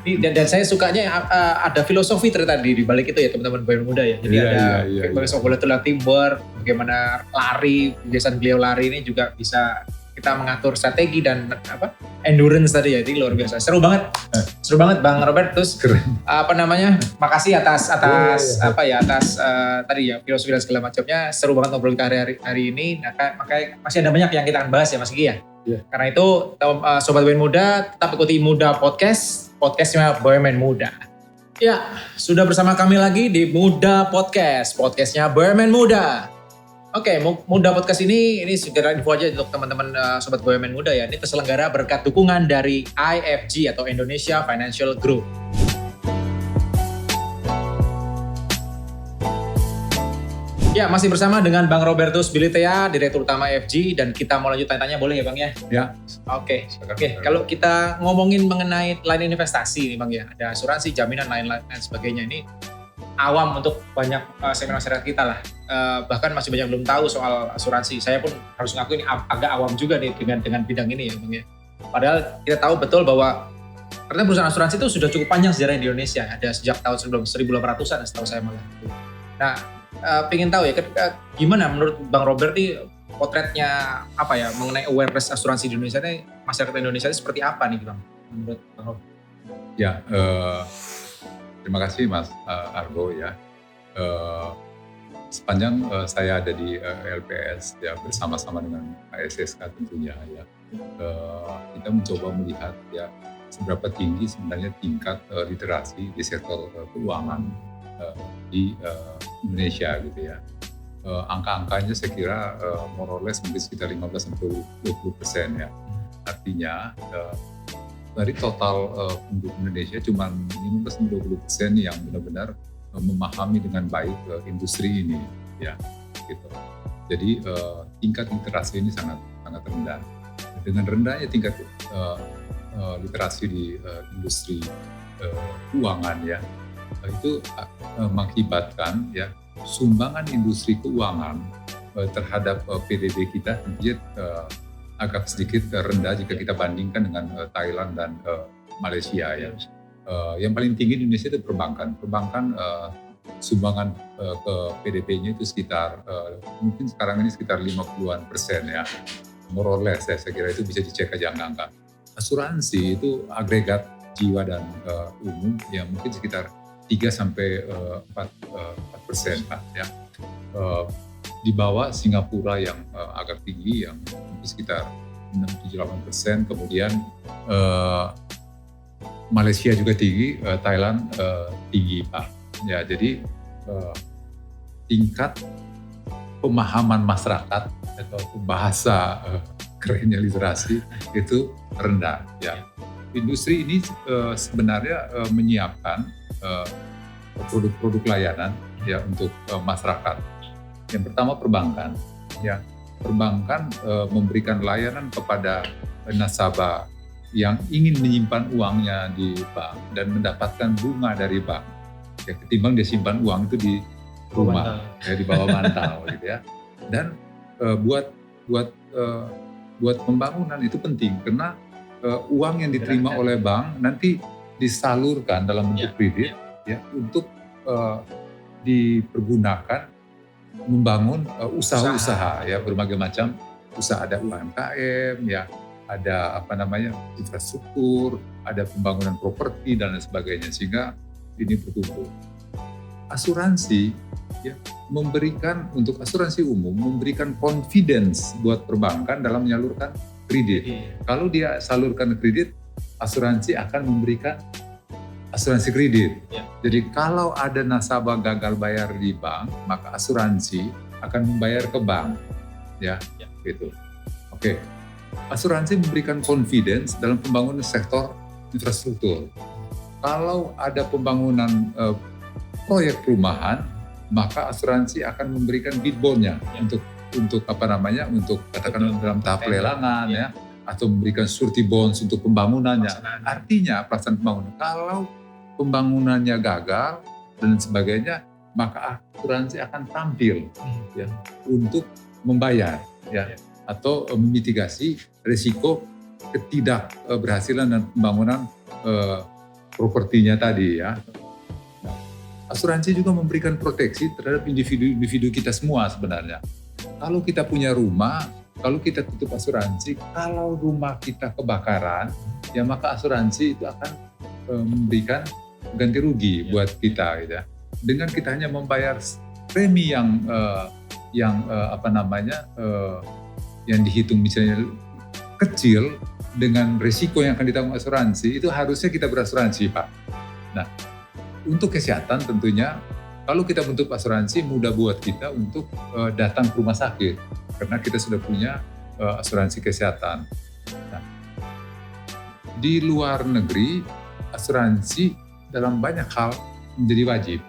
Dan saya sukanya ada filosofi ternyata di balik itu ya teman-teman BUMN Muda ya. Jadi bagaimana sepak bola teamwork, bagaimana lari, kebiasaan beliau lari ini juga bisa kita mengatur strategi dan endurance tadi ya. Jadi luar biasa. Seru banget Bang Robert. Terus makasih atas tadi ya filosofi dan segala macamnya. Seru banget ngobrol kita hari ini. Makanya masih ada banyak yang kita akan bahas ya Mas Gigi ya. Karena itu Sobat BUMN Muda tetap ikuti Muda Podcastnya BUMN Muda. Ya, sudah bersama kami lagi di Muda Podcastnya BUMN Muda. Oke, Muda Podcast ini segera info aja untuk teman-teman Sobat BUMN Muda ya. Ini terselenggara berkat dukungan dari IFG atau Indonesia Financial Group. Ya, masih bersama dengan Bang Robertus Bilitea, Direktur Utama IFG, dan kita mau lanjut tanya-tanya, boleh ya Bang ya? Ya. Oke. Kalau kita ngomongin mengenai lain investasi nih Bang ya, ada asuransi, jaminan, lain sebagainya, ini awam untuk banyak segmen masyarakat kita lah. Bahkan masih banyak belum tahu soal asuransi. Saya pun harus ngaku ini agak awam juga nih dengan bidang ini ya Bang ya. Padahal kita tahu betul bahwa karena perusahaan asuransi itu sudah cukup panjang sejarah di Indonesia. Ada sejak tahun 1800-an setahu saya malah. Nah, pengen tahu ya gimana menurut Bang Robert nih potretnya mengenai awareness asuransi di Indonesia ini, masyarakat Indonesia ini seperti apa nih Bang menurut Bang Robert? Ya, terima kasih Mas Argo ya. Sepanjang saya ada di LPS ya bersama-sama dengan ASSK tentunya ya, kita mencoba melihat ya seberapa tinggi sebenarnya tingkat literasi di sektor keuangan di Indonesia gitu ya. Angka-angkanya saya kira more or less mungkin sekitar 15-20% ya. Artinya dari total penduduk Indonesia cuma 15-20% yang benar-benar memahami dengan baik industri ini ya gitu. Jadi tingkat literasi ini sangat rendah. Dengan rendahnya tingkat literasi di industri keuangan ya, itu mengakibatkan ya sumbangan industri keuangan terhadap PDB kita tentunya agak sedikit rendah jika kita bandingkan dengan Thailand dan Malaysia ya. Yang paling tinggi di Indonesia itu perbankan. Perbankan sumbangan ke PDB-nya itu sekitar mungkin sekarang ini sekitar 50-an% ya. More or less ya, saya kira itu bisa dicek aja angka-angka. Asuransi itu agregat jiwa dan umum ya mungkin sekitar 3-4% Pak ya. Di bawah Singapura yang agak tinggi yang mungkin sekitar 6-8%, kemudian Malaysia juga tinggi, Thailand tinggi Pak. Ya, jadi tingkat pemahaman masyarakat atau bahasa kerennya literasi itu rendah ya. Industri ini sebenarnya menyiapkan produk-produk layanan ya untuk masyarakat. Yang pertama perbankan ya. Perbankan memberikan layanan kepada nasabah yang ingin menyimpan uangnya di bank dan mendapatkan bunga dari bank, ya ketimbang dia simpan uang itu di rumah, ya di bawah bantal gitu ya. Dan buat pembangunan itu penting karena uang yang diterima oleh bank nanti disalurkan dalam bentuk kredit ya untuk dipergunakan membangun usaha-usaha ya, berbagai macam usaha, ada UMKM ya, ada infrastruktur, ada pembangunan properti dan lain sebagainya, sehingga ini bertumbuh. Asuransi ya memberikan, untuk asuransi umum memberikan confidence buat perbankan dalam menyalurkan kredit. Kalau dia salurkan kredit, asuransi akan memberikan asuransi kredit. Jadi kalau ada nasabah gagal bayar di bank, maka asuransi akan membayar ke bank. Ya. Gitu. Oke. Asuransi memberikan confidence dalam pembangunan sektor infrastruktur. Kalau ada pembangunan proyek perumahan, maka asuransi akan memberikan bid bond-nya untuk untuk katakanlah dalam tahap lelangan ya, atau memberikan surety bonds untuk pembangunannya. Artinya pelaksanaan pembangunan. Kalau pembangunannya gagal dan sebagainya, maka asuransi akan tampil ya untuk membayar ya, atau memitigasi risiko ketidakberhasilan dan pembangunan propertinya tadi ya. Nah, asuransi juga memberikan proteksi terhadap individu kita semua sebenarnya. Kalau kita punya rumah, kalau kita tutup asuransi, kalau rumah kita kebakaran, ya maka asuransi itu akan memberikan ganti rugi buat kita gitu ya. Dengan kita hanya membayar premi yang yang dihitung misalnya kecil dengan risiko yang akan ditanggung asuransi, itu harusnya kita berasuransi, Pak. Nah, untuk kesehatan tentunya kalau kita bentuk asuransi mudah buat kita untuk datang ke rumah sakit karena kita sudah punya asuransi kesehatan. Nah, di luar negeri asuransi dalam banyak hal menjadi wajib,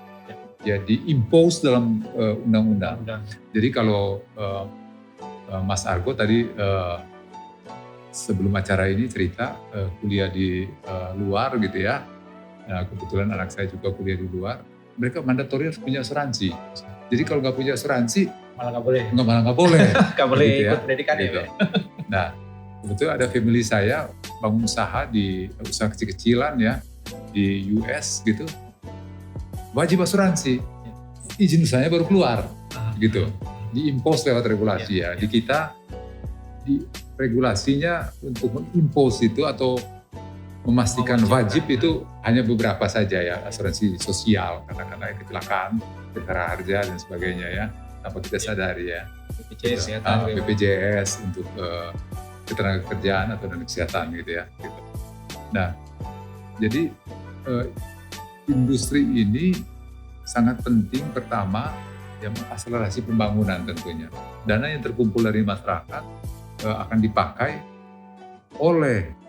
ya diimpose dalam undang-undang. Jadi kalau Mas Argo tadi sebelum acara ini cerita kuliah di luar gitu ya. Nah, kebetulan anak saya juga kuliah di luar. Mereka mandatori harus punya asuransi. Jadi kalau nggak punya asuransi malah nggak boleh. Nggak boleh. Nggak boleh gitu ikut pendidikan gitu. ya. Nah, kebetulan ada family saya bangun usaha di usaha kecil-kecilan ya di US gitu. Wajib asuransi. Izin usahanya baru keluar gitu. Diimpose lewat regulasi ya. Di kita di regulasinya untuk mengimpose itu atau memastikan wajib itu hanya beberapa saja ya, asuransi sosial karena kecelakaan, perkara harja dan sebagainya ya, tanpa kita sadari ya. BPJS BPJS untuk ketenagakerjaan atau dana kesehatan gitu ya. Gitu. Nah, jadi industri ini sangat penting, pertama yang mengakselerasi pembangunan tentunya. Dana yang terkumpul dari masyarakat akan dipakai oleh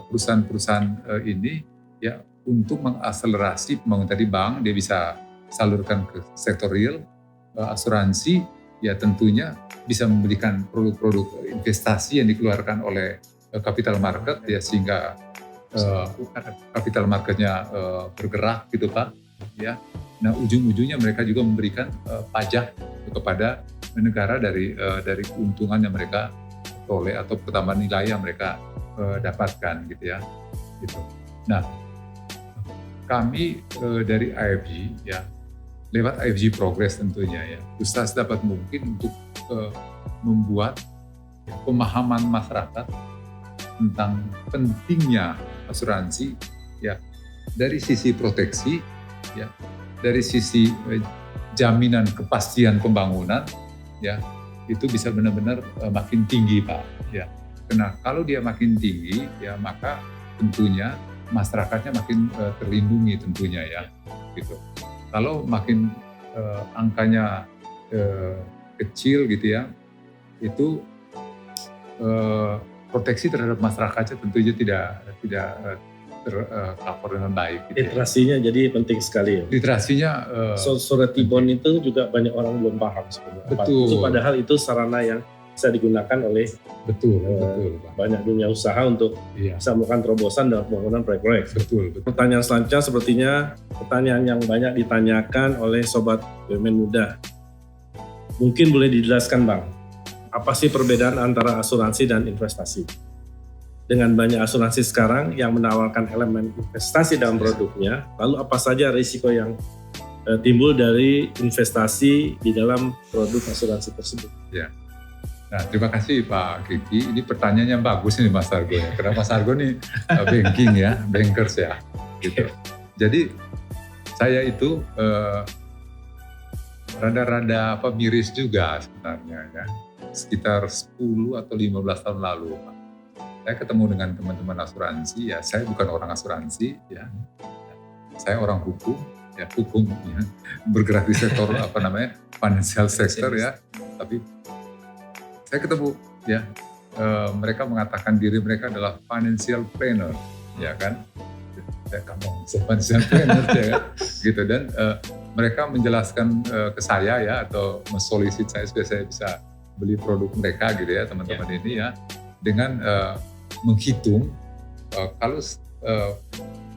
perusahaan-perusahaan ini ya untuk mengakselerasi pembangunan. Tadi bank dia bisa salurkan ke sektor real, asuransi ya tentunya bisa memberikan produk-produk investasi yang dikeluarkan oleh capital market ya, sehingga capital marketnya bergerak gitu Pak ya. Nah, ujung-ujungnya mereka juga memberikan pajak kepada negara dari keuntungan yang mereka peroleh atau pertambahan nilai yang mereka dapatkan gitu ya. Gitu. Nah, kami dari IFG ya, lewat IFG Progress tentunya ya, berusaha sedapat mungkin untuk membuat pemahaman masyarakat tentang pentingnya asuransi ya, dari sisi proteksi ya, dari sisi jaminan kepastian pembangunan ya, itu bisa benar-benar makin tinggi Pak ya. Karena kalau dia makin tinggi ya, maka tentunya masyarakatnya makin terlindungi tentunya ya gitu. Kalau makin angkanya kecil gitu ya, itu proteksi terhadap masyarakatnya tentunya tidak tercover dengan baik. Gitu literasinya ya. Jadi penting sekali ya. Literasinya surety bond itu juga banyak orang belum paham sebenarnya. Betul. Itu padahal itu sarana yang bisa digunakan oleh Betul, Pak. banyak dunia usaha untuk Iya, bisa melakukan terobosan dalam pembangunan proyek-proyek. betul. Pertanyaan selanjutnya sepertinya pertanyaan yang banyak ditanyakan oleh Sobat BUMN Muda. Mungkin boleh dijelaskan Bang, apa sih perbedaan antara asuransi dan investasi? Dengan banyak asuransi sekarang yang menawarkan elemen investasi dalam produknya, lalu apa saja risiko yang timbul dari investasi di dalam produk asuransi tersebut? Nah, terima kasih Pak Kiki. Ini pertanyaannya bagus nih Mas Argo ya. Karena Mas Argo nih banking ya, bankers ya, gitu. Jadi saya itu rada-rada miris juga sebenarnya ya. Sekitar 10 atau 15 tahun lalu, Pak. Saya ketemu dengan teman-teman asuransi ya. Saya bukan orang asuransi ya. Saya orang hukum ya, bergerak di sektor financial sector ya. Tapi saya ketemu ya, mereka mengatakan diri mereka adalah financial planner, ya kan? Ya, kamu financial planner ya kan? Gitu, dan mereka menjelaskan ke saya ya, atau mensolicit saya supaya saya bisa beli produk mereka gitu ya, teman-teman ini ya, dengan menghitung kalau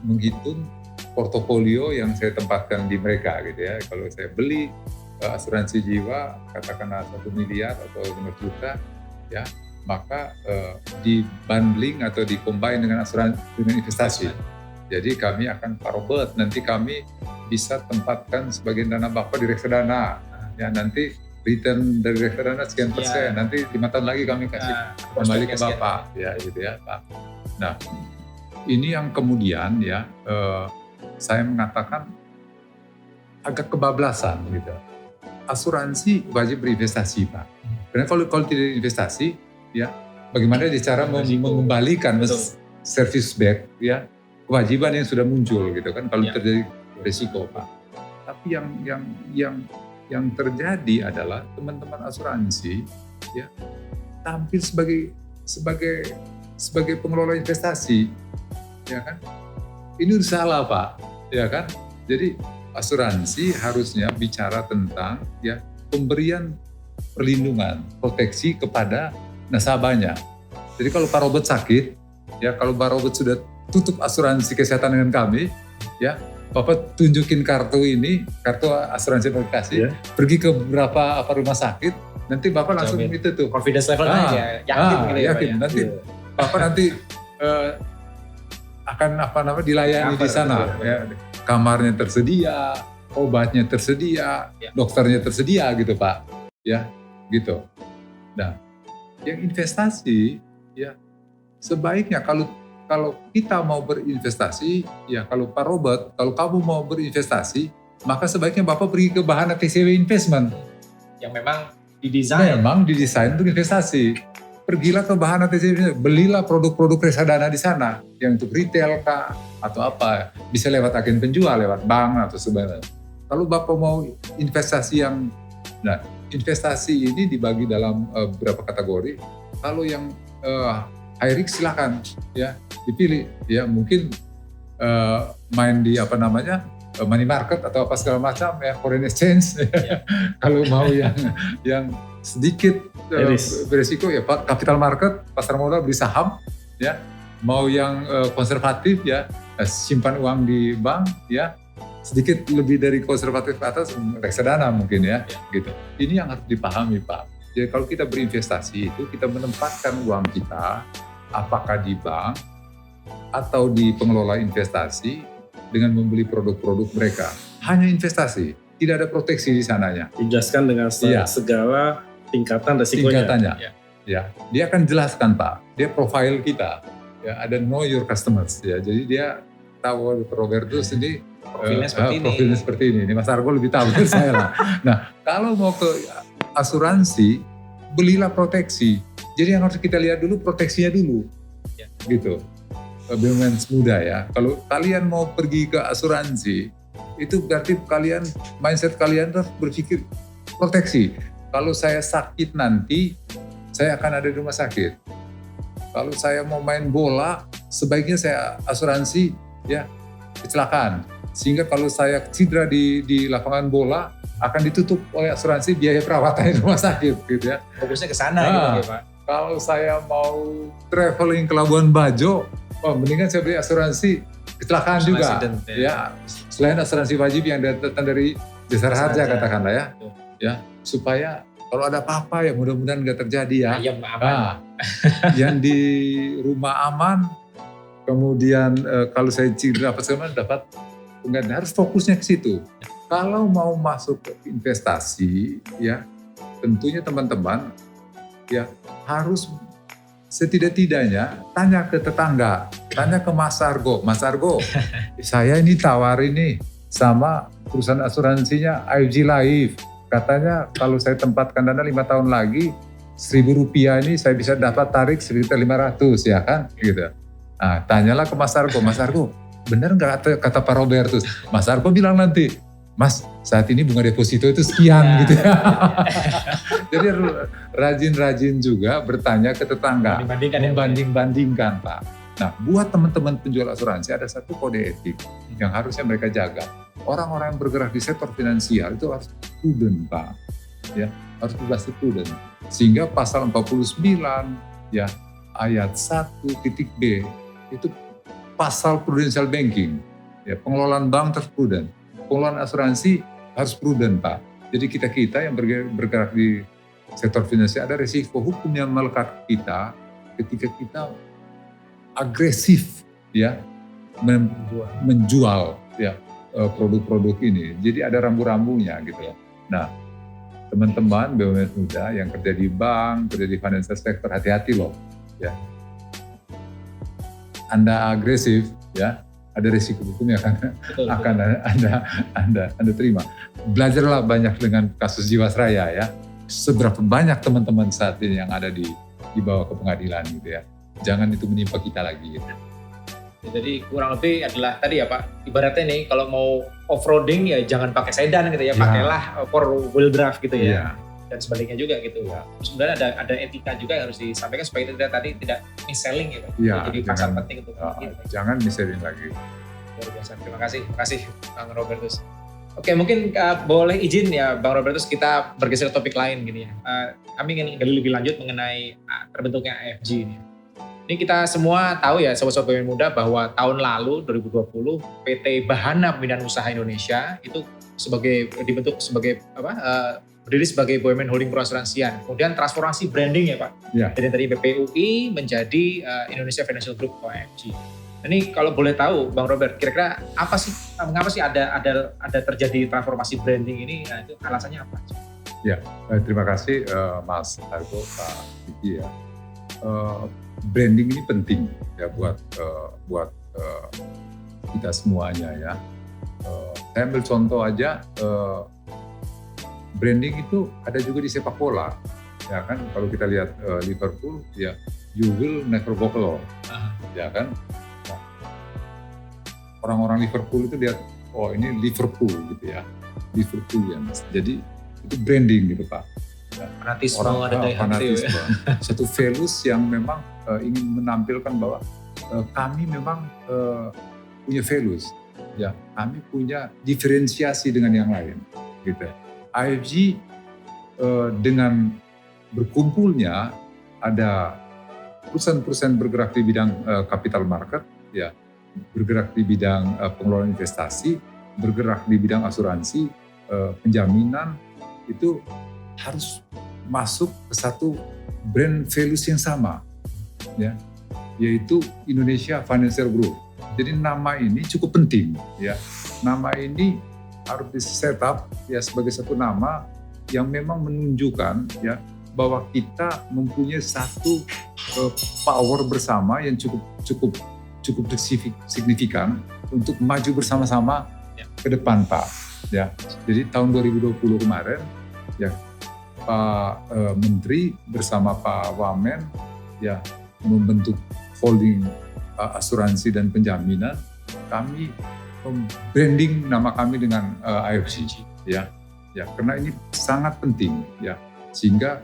menghitung portofolio yang saya tempatkan di mereka gitu ya. Kalau saya beli asuransi jiwa katakanlah 1 miliar atau 5 juta ya, maka dibundling atau dikombin dengan asuransi dengan investasi. Jadi kami akan parobet, nanti kami bisa tempatkan sebagian dana Bapak di reksadana ya, nanti return dari reksadana sekian persen, nanti 5 tahun lagi kami kasih kembali ke Bapak ya, gitu ya Pak. Nah, ini yang kemudian ya saya mengatakan agak kebablasan gitu. Asuransi wajib berinvestasi Pak. Karena kalau tidak investasi, ya bagaimana cara mengembalikan service back ya kewajiban yang sudah muncul gitu kan kalau terjadi risiko Pak. Tapi yang terjadi adalah teman-teman asuransi ya tampil sebagai pengelola investasi, ya kan? Ini udah salah Pak, ya kan? Jadi asuransi harusnya bicara tentang ya pemberian perlindungan, proteksi kepada nasabahnya. Jadi kalau Pak Robert sakit, ya kalau Pak Robert sudah tutup asuransi kesehatan dengan kami, ya Bapak tunjukin kartu ini, kartu asuransi aplikasi, pergi ke beberapa rumah sakit, nanti Bapak langsung itu tuh. Confidence level naik ya, yakin gitu ya. Yakin, nanti Bapak nanti akan dilayani di sana. Ya. Kamarnya tersedia, obatnya tersedia, dokternya tersedia gitu Pak, ya gitu. Nah, yang investasi ya sebaiknya kalau kita mau berinvestasi, ya kalau Pak Robert, kalau kamu mau berinvestasi, maka sebaiknya Bapak pergi ke Bahana TCW Investment yang memang didesain. Memang didesain untuk investasi. Pergilah ke Bahana TCW, belilah produk-produk reksadana di sana, yang untuk retail kah atau apa, bisa lewat agen penjual, lewat bank atau sebagainya. Kalau Bapak mau investasi investasi ini dibagi dalam beberapa kategori. Kalau yang high risk silakan ya dipilih, ya mungkin main di money market atau apa segala macam ya, foreign exchange. Kalau mau yang sedikit berisiko ya Pak, capital market, pasar modal, beli saham ya. Mau yang konservatif ya, simpan uang di bank ya, sedikit lebih dari konservatif ke atas reksadana mungkin ya, gitu. Ini yang harus dipahami Pak. Jadi kalau kita berinvestasi itu kita menempatkan uang kita apakah di bank atau di pengelola investasi dengan membeli produk-produk mereka. Hanya investasi, tidak ada proteksi di sananya. Dijelaskan dengan segala tingkatan resikonya. Tingkatannya. Ya, dia akan jelaskan Pak. Dia profile kita. Ya, ada know your customers ya. Jadi dia tahu Robertus ini profilnya seperti ini. Ini Mas Argo lebih tahu dari saya lah. Nah, kalau mau ke asuransi, belilah proteksi. Jadi yang harus kita lihat dulu proteksinya dulu. Gitu. BUMN muda ya. Kalau kalian mau pergi ke asuransi, itu berarti mindset kalian harus berpikir proteksi. Kalau saya sakit nanti, saya akan ada di rumah sakit. Kalau saya mau main bola, sebaiknya saya asuransi ya kecelakaan. Sehingga kalau saya cedera di lapangan bola akan ditutup oleh asuransi biaya perawatan di rumah sakit gitu ya. Fokusnya ke sana Nah, gitu ya Pak. Kalau saya mau traveling ke Labuan Bajo, mendingan saya beli asuransi kecelakaan juga. Accident, Ya, selain asuransi wajib yang datang dari Jasara Harja katakanlah ya. Betul. Ya, supaya kalau ada apa-apa ya mudah-mudahan nggak terjadi ya. Ayam aman. Nah, yang di rumah aman, kemudian kalau saya cedera apa segala macam dapat penggantian, harus fokusnya ke situ. Kalau mau masuk ke investasi, ya tentunya teman-teman ya harus setidak-tidaknya tanya ke tetangga, tanya ke Mas Argo, saya ini tawarin nih sama perusahaan asuransinya IFG Life. Katanya kalau saya tempatkan dana 5 tahun lagi, Rp1.000 ini saya bisa dapat tarik sekitar 500 ya kan, gitu. Nah, tanyalah ke Mas Argo, benar nggak kata Pak Robertus? Mas Argo bilang nanti, Mas, saat ini bunga deposito itu sekian gitu ya. Jadi rajin-rajin juga bertanya ke tetangga, membanding-bandingkan Pak. Nah, buat teman-teman penjual asuransi ada satu kode etik yang harusnya mereka jaga. Orang-orang yang bergerak di sektor finansial itu harus prudent Pak, ya harus berbasis prudent. Sehingga pasal 49 ya ayat 1.b itu pasal prudential banking, ya pengelolaan bank harus prudent. Pengelolaan asuransi harus prudent Pak. Jadi kita yang bergerak di sektor finansial ada risiko hukum yang melekat kita ketika kita agresif ya menjual ya produk-produk ini. Jadi ada rambu-rambunya gitu ya. Nah, teman-teman BUMN muda yang kerja di bank, kerja di financial sector, hati-hati loh ya. Anda agresif ya, ada risiko hukumnya kan akan Anda terima. Belajarlah banyak dengan kasus Jiwasraya ya. Seberapa banyak teman-teman saat ini yang ada dibawa ke pengadilan gitu ya. Jangan itu menimpa kita lagi gitu. Jadi kurang lebih adalah tadi ya Pak, ibaratnya nih kalau mau off-roading ya jangan pakai sedan gitu ya, pakailah four wheel drive gitu ya. Dan sebaliknya juga gitu. Sebenarnya ada etika juga yang harus disampaikan supaya tidak mis-selling ya Pak. Jadi pasar penting untuk kita. Jangan mis-selling lagi. Luar biasa, terima kasih Bang Robertus. Oke, mungkin boleh izin ya Bang Robertus kita bergeser ke topik lain gini ya. Kami ingin gali lebih lanjut mengenai terbentuknya AFG ini. Ini kita semua tahu ya sobat-sobat BUMN muda bahwa tahun lalu 2020 PT Bahana Pembinaan Usaha Indonesia itu berdiri sebagai BUMN Holding Perasuransian. Kemudian transformasi branding ya Pak. Ya. Dari BPUI menjadi Indonesia Financial Group atau AFG. Ini kalau boleh tahu Bang Robert, kira-kira mengapa sih ada terjadi transformasi branding ini? Nah, itu alasannya apa? Ya, terima kasih Mas Argo, Pak Diki ya. Branding ini penting ya buat kita semuanya ya. Saya ambil contoh aja, branding itu ada juga di sepak bola, ya kan? Kalau kita lihat Liverpool, ya you will never walk alone, ya kan? Nah, orang-orang Liverpool itu lihat, oh ini Liverpool gitu ya, Liverpoolians. Jadi itu branding gitu Pak. Fanatisme, fanatisme. Satu values yang memang ingin menampilkan bahwa kami memang punya values, ya kami punya diferensiasi dengan yang lain, gitu. IFG dengan berkumpulnya ada perusahaan-perusahaan bergerak di bidang capital market, ya bergerak di bidang pengelolaan investasi, bergerak di bidang asuransi, penjaminan, itu harus masuk ke satu brand values yang sama, ya, yaitu Indonesia Financial Group. Jadi nama ini cukup penting, ya. Nama ini harus di-set up ya sebagai satu nama yang memang menunjukkan ya bahwa kita mempunyai satu power bersama yang cukup signifikan untuk maju bersama-sama ke depan Pak. Ya, jadi tahun 2020 kemarin ya Pak Menteri bersama Pak Wamen ya membentuk holding asuransi dan penjaminan. Kami branding nama kami dengan IFG ya karena ini sangat penting ya, sehingga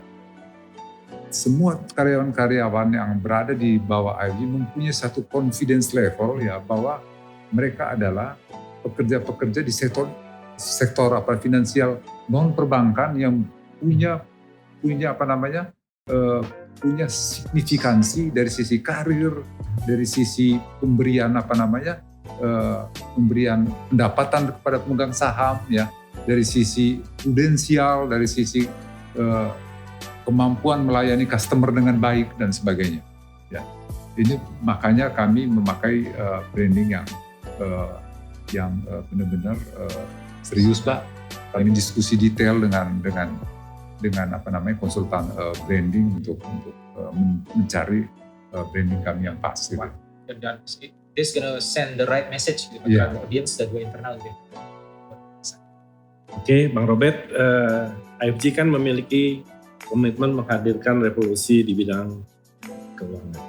semua karyawan-karyawan yang berada di bawah IFG mempunyai satu confidence level ya bahwa mereka adalah pekerja-pekerja di sektor finansial non perbankan yang punya punya signifikansi dari sisi karir, dari sisi pemberian pemberian pendapatan kepada pemegang saham, ya, dari sisi prudensial, dari sisi kemampuan melayani customer dengan baik dan sebagainya. Ya, ini makanya kami memakai branding yang benar-benar serius, Pak. Kami diskusi detail dengan konsultan branding untuk mencari branding kami yang pas. Gitu. Dan this gonna send the right message to the audience dan juga internal gitu. Oke, Bang Robert, IFG kan memiliki komitmen menghadirkan revolusi di bidang keuangan,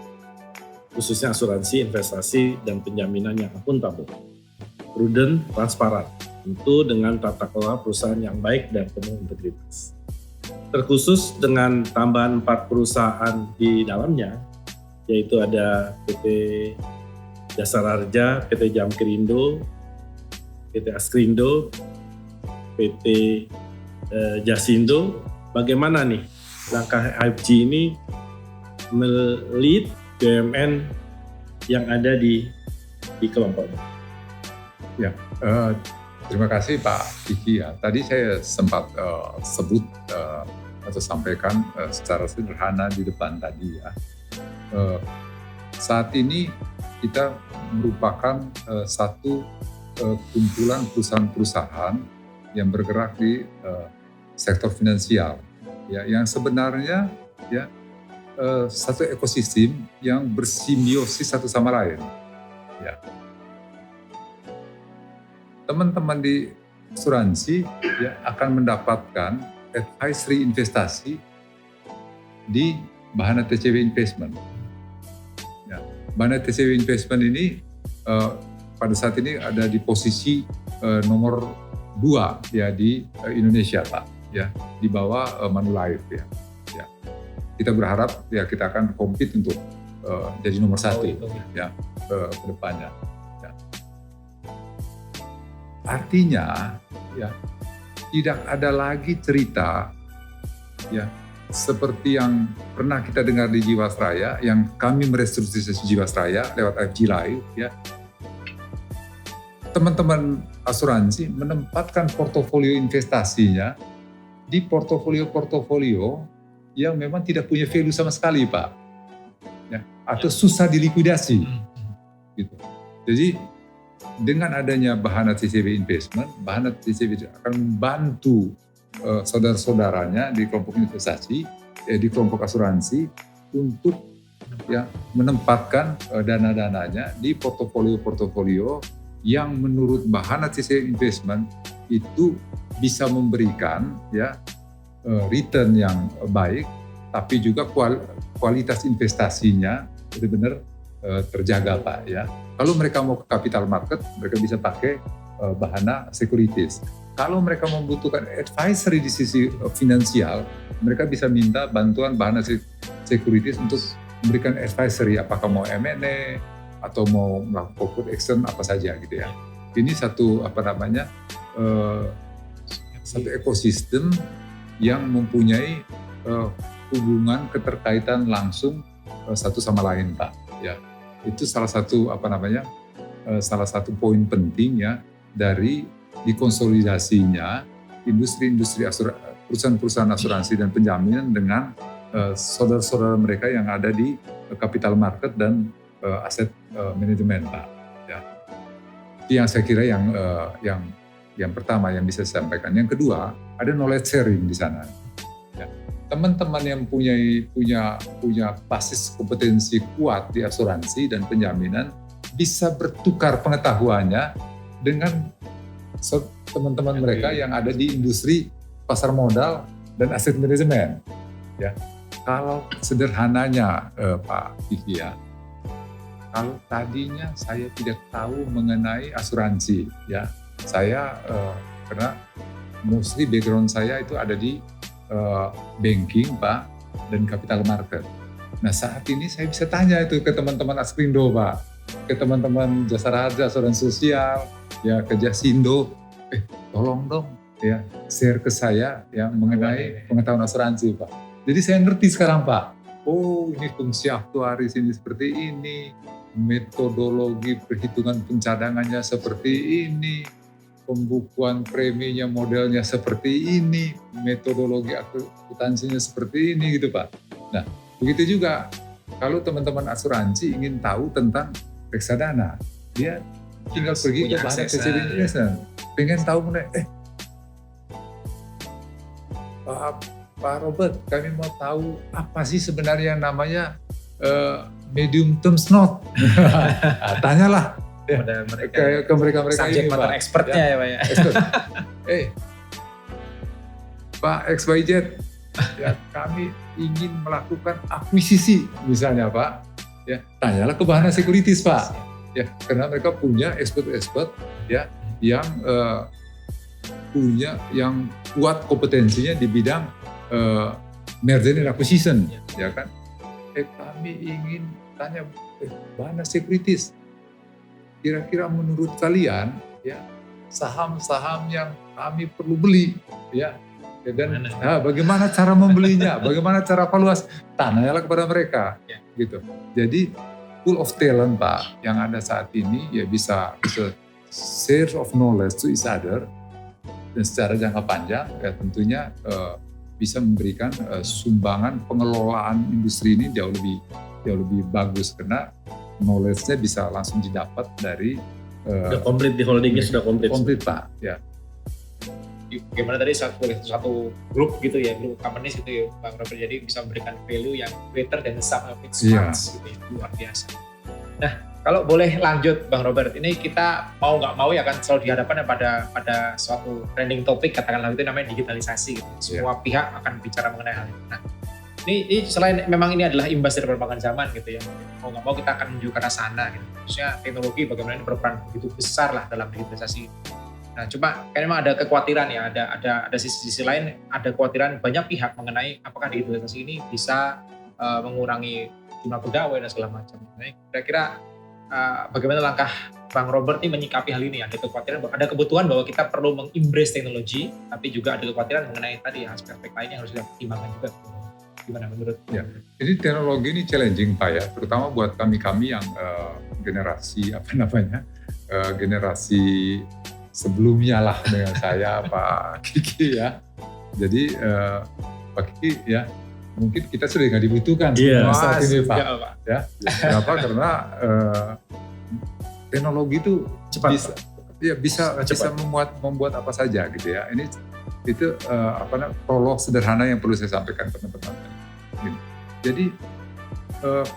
khususnya asuransi, investasi, dan penjaminan yang akuntabel, prudent, transparan, tentu dengan tata kelola perusahaan yang baik dan penuh integritas. Terkhusus dengan tambahan 4 perusahaan di dalamnya, yaitu ada PT Jasara Harja, PT Jamkrindo, PT Askrindo, PT Jasindo. Bagaimana nih langkah IFG ini melead BUMN yang ada di kelompoknya? Ya, terima kasih Pak Kiki ya. Tadi saya sempat sebut atau sampaikan secara sederhana di depan tadi ya. Saat ini kita merupakan satu kumpulan perusahaan-perusahaan yang bergerak di sektor finansial, ya, yang sebenarnya ya satu ekosistem yang bersimbiosis satu sama lain. Ya. Teman-teman di asuransi ya akan mendapatkan advisory investasi di Bahana TCW Investment. Ya, Bahana TCW Investment ini pada saat ini ada di posisi nomor 2 ya di Indonesia, Pak. Ya, di bawah Manulife ya. Ya. Kita berharap ya kita akan compete untuk jadi nomor 1 ya ke depannya. Ya. Artinya ya tidak ada lagi cerita ya seperti yang pernah kita dengar di Jiwasraya, yang kami merestrukturisasi Jiwasraya lewat IFG Live ya. Teman-teman asuransi menempatkan portofolio investasinya di portofolio-portofolio yang memang tidak punya value sama sekali, Pak. Ya, atau susah dilikuidasi. Gitu. Jadi dengan adanya Bahana TCW Investment, Bahana TCW akan membantu saudara-saudaranya di kelompok investasi, di kelompok asuransi untuk ya menempatkan dana-dananya di portofolio-portofolio yang menurut Bahana TCW Investment itu bisa memberikan ya return yang baik, tapi juga kualitas investasinya benar-benar terjaga, Pak ya. Kalau mereka mau ke capital market, mereka bisa pakai Bahana Securities. Kalau mereka membutuhkan advisory di sisi finansial, mereka bisa minta bantuan Bahana Securities untuk memberikan advisory, apakah mau M&A atau mau melakukan corporate action apa saja gitu ya. Ini satu satu ekosistem yang mempunyai hubungan keterkaitan langsung satu sama lain, Pak. Ya, itu salah satu salah satu poin penting ya dari dikonsolidasinya industri-industri perusahaan-perusahaan asuransi dan penjaminan dengan saudara-saudara mereka yang ada di capital market dan aset manajemen, Pak. Ya. Itu yang saya kira yang pertama yang bisa saya sampaikan. Yang kedua, ada knowledge sharing di sana. Ya. Teman-teman yang punya basis kompetensi kuat di asuransi dan penjaminan bisa bertukar pengetahuannya dengan teman-teman mereka yang ada di industri pasar modal dan aset manajemen. Ya. Kalau sederhananya Pak Kiki ya, kalau tadinya saya tidak tahu mengenai asuransi, ya saya karena mostly background saya itu ada di banking, Pak, dan capital market. Nah saat ini saya bisa tanya itu ke teman-teman Askrindo, Pak, ke teman-teman Jasara Harja, asuransi sosial, ya ke Jasindo, tolong dong ya share ke saya yang mengenai pengetahuan asuransi Pak. Jadi saya ngerti sekarang Pak, oh ini fungsi aktuaris ini seperti ini, metodologi perhitungan pencadangannya seperti ini, pembukuan preminya modelnya seperti ini, metodologi akuntansinya seperti ini gitu Pak. Nah begitu juga kalau teman-teman asuransi ingin tahu tentang reksadana, dia tinggal pergi ke Badan PCB Investment, pengen tahu mengenai Pak Robert, kami mau tahu apa sih sebenarnya namanya medium terms note. Tanyalah ke mereka subject ini matter Pak. expertnya ya Pak ya. Expert. Pak XYZ, ya kami ingin melakukan akuisisi misalnya Pak, ya tanyalah ke Bahana Securities Pak, ya karena mereka punya expert ya yang punya yang kuat kompetensinya di bidang merger and acquisition, ya kan? Kami ingin tanya Bahana Securities, kira-kira menurut kalian ya saham-saham yang kami perlu beli ya dan bagaimana cara membelinya, bagaimana cara valuasi, tanyalah kepada mereka gitu. Jadi pool of talent Pak yang ada saat ini ya bisa share of knowledge to each other, dan secara jangka panjang ya tentunya bisa memberikan sumbangan pengelolaan industri ini jauh lebih bagus karena knowledge-nya bisa langsung didapat dari Sudah komplit di holdingnya, sudah komplit Pak ya. Gimana tadi satu grup gitu ya, grup companies gitu ya Bang Robert, jadi bisa memberikan value yang greater than the sum of its parts gitu ya, luar biasa. Nah kalau boleh lanjut Bang Robert, ini kita mau nggak mau ya kan selalu dihadapkan pada suatu trending topik, katakanlah itu namanya digitalisasi gitu. Semua pihak akan bicara mengenai hal itu. Nah ini selain memang ini adalah imbas dari perkembangan zaman gitu ya, mau nggak mau kita akan menuju ke arah sana gitu. Maksudnya teknologi bagaimana ini berperan begitu besar lah dalam digitalisasi. Nah cuma kan memang ada kekhawatiran ya, ada sisi lain, ada kekhawatiran banyak pihak mengenai apakah digitalisasi ini bisa mengurangi jumlah pegawai dan segala macam. Nah kira-kira bagaimana langkah Bang Robert ini menyikapi hal ini? Ada kekhawatiran, ada kebutuhan bahwa kita perlu meng-embrace teknologi, tapi juga ada kekhawatiran mengenai tadi aspek-aspek lain yang harus kita pertimbangkan juga. Gimana menurut? Ya, jadi teknologi ini challenging Pak ya, terutama buat kami yang generasi generasi sebelumnya lah dengan saya Pak Kiki ya. Jadi Pak Kiki ya, mungkin kita sudah nggak dibutuhkan semua saat ini Pak. Ya, kenapa? Karena teknologi itu cepat, bisa membuat apa saja gitu ya. Itu prolog sederhana yang perlu saya sampaikan ke teman-teman. Jadi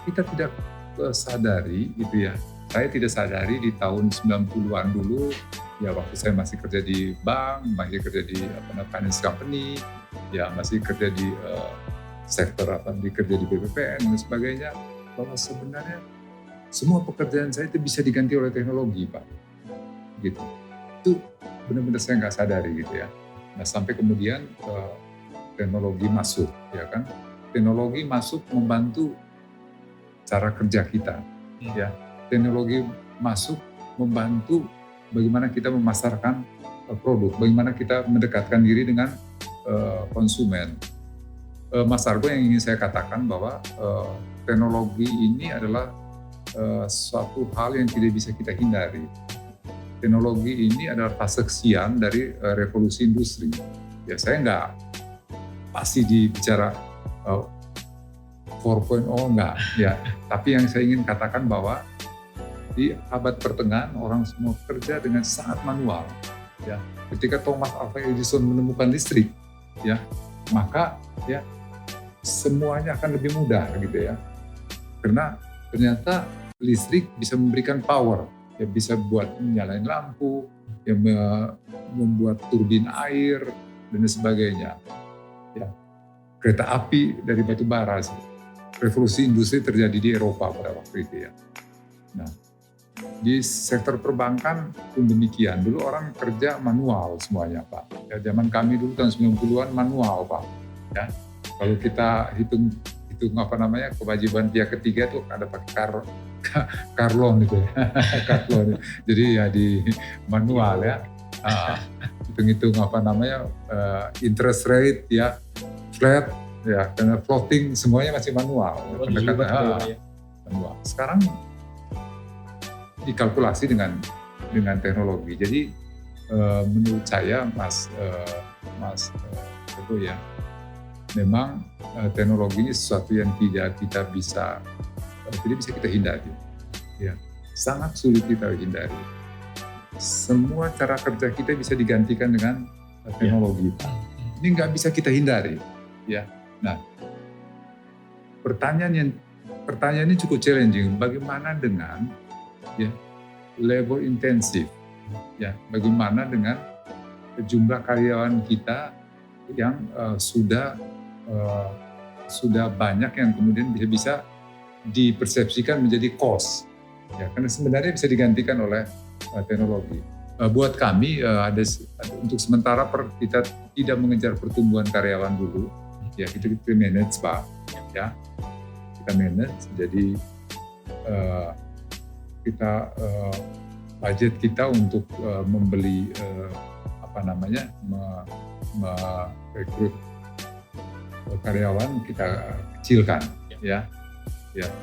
kita tidak sadari gitu ya. Saya tidak sadari di tahun 90-an dulu ya, waktu saya masih kerja di bank, masih kerja di finance company, ya masih kerja di sektor kerja di BPPN dan sebagainya, bahwa sebenarnya semua pekerjaan saya itu bisa diganti oleh teknologi Pak. Gitu. Itu benar-benar saya nggak sadari gitu ya. Nah sampai kemudian teknologi masuk, ya kan? Teknologi masuk membantu cara kerja kita, ya. Teknologi masuk membantu bagaimana kita memasarkan produk, bagaimana kita mendekatkan diri dengan konsumen. Mas Argo, yang ingin saya katakan bahwa teknologi ini adalah suatu hal yang tidak bisa kita hindari. Teknologi ini adalah kesaksian dari revolusi industri. Ya saya nggak pasti dibicara 4.0 enggak, ya. Tapi yang saya ingin katakan bahwa di abad pertengahan orang semua kerja dengan sangat manual. Ya, ketika Thomas Alva Edison menemukan listrik, ya, maka ya semuanya akan lebih mudah gitu ya. Karena ternyata listrik bisa memberikan power. Ya bisa buat nyalain lampu, ya membuat turbin air dan sebagainya. Ya, kereta api dari batu bara. Revolusi industri terjadi di Eropa pada waktu itu ya. Nah, di sektor perbankan pun demikian. Dulu orang kerja manual semuanya Pak. Ya, zaman kami dulu tahun 90-an manual Pak. Ya, kalau kita hitung menghitung kewajiban pihak ketiga tuh ada pakai karlon gitu ya. Karlon. Jadi ya di manual ya. Hitung-hitung interest rate ya, flat ya, karena floating semuanya masih manual. Manual. Sekarang dikalkulasi dengan teknologi. Jadi menurut saya Mas Teguh ya, memang teknologi ini sesuatu yang tidak bisa kita hindari. Ya, sangat sulit kita hindari. Semua cara kerja kita bisa digantikan dengan teknologi. Ini nggak bisa kita hindari. Ya, nah pertanyaan ini cukup challenging. Bagaimana dengan labor intensif? Ya, bagaimana dengan jumlah karyawan kita yang sudah banyak yang kemudian bisa dipersepsikan menjadi cost, ya, karena sebenarnya bisa digantikan oleh teknologi. Buat kami untuk sementara kita tidak mengejar pertumbuhan karyawan dulu, ya kita manage Pak, ya kita manage. Jadi kita budget kita untuk membeli merekrut karyawan kita kecilkan, ya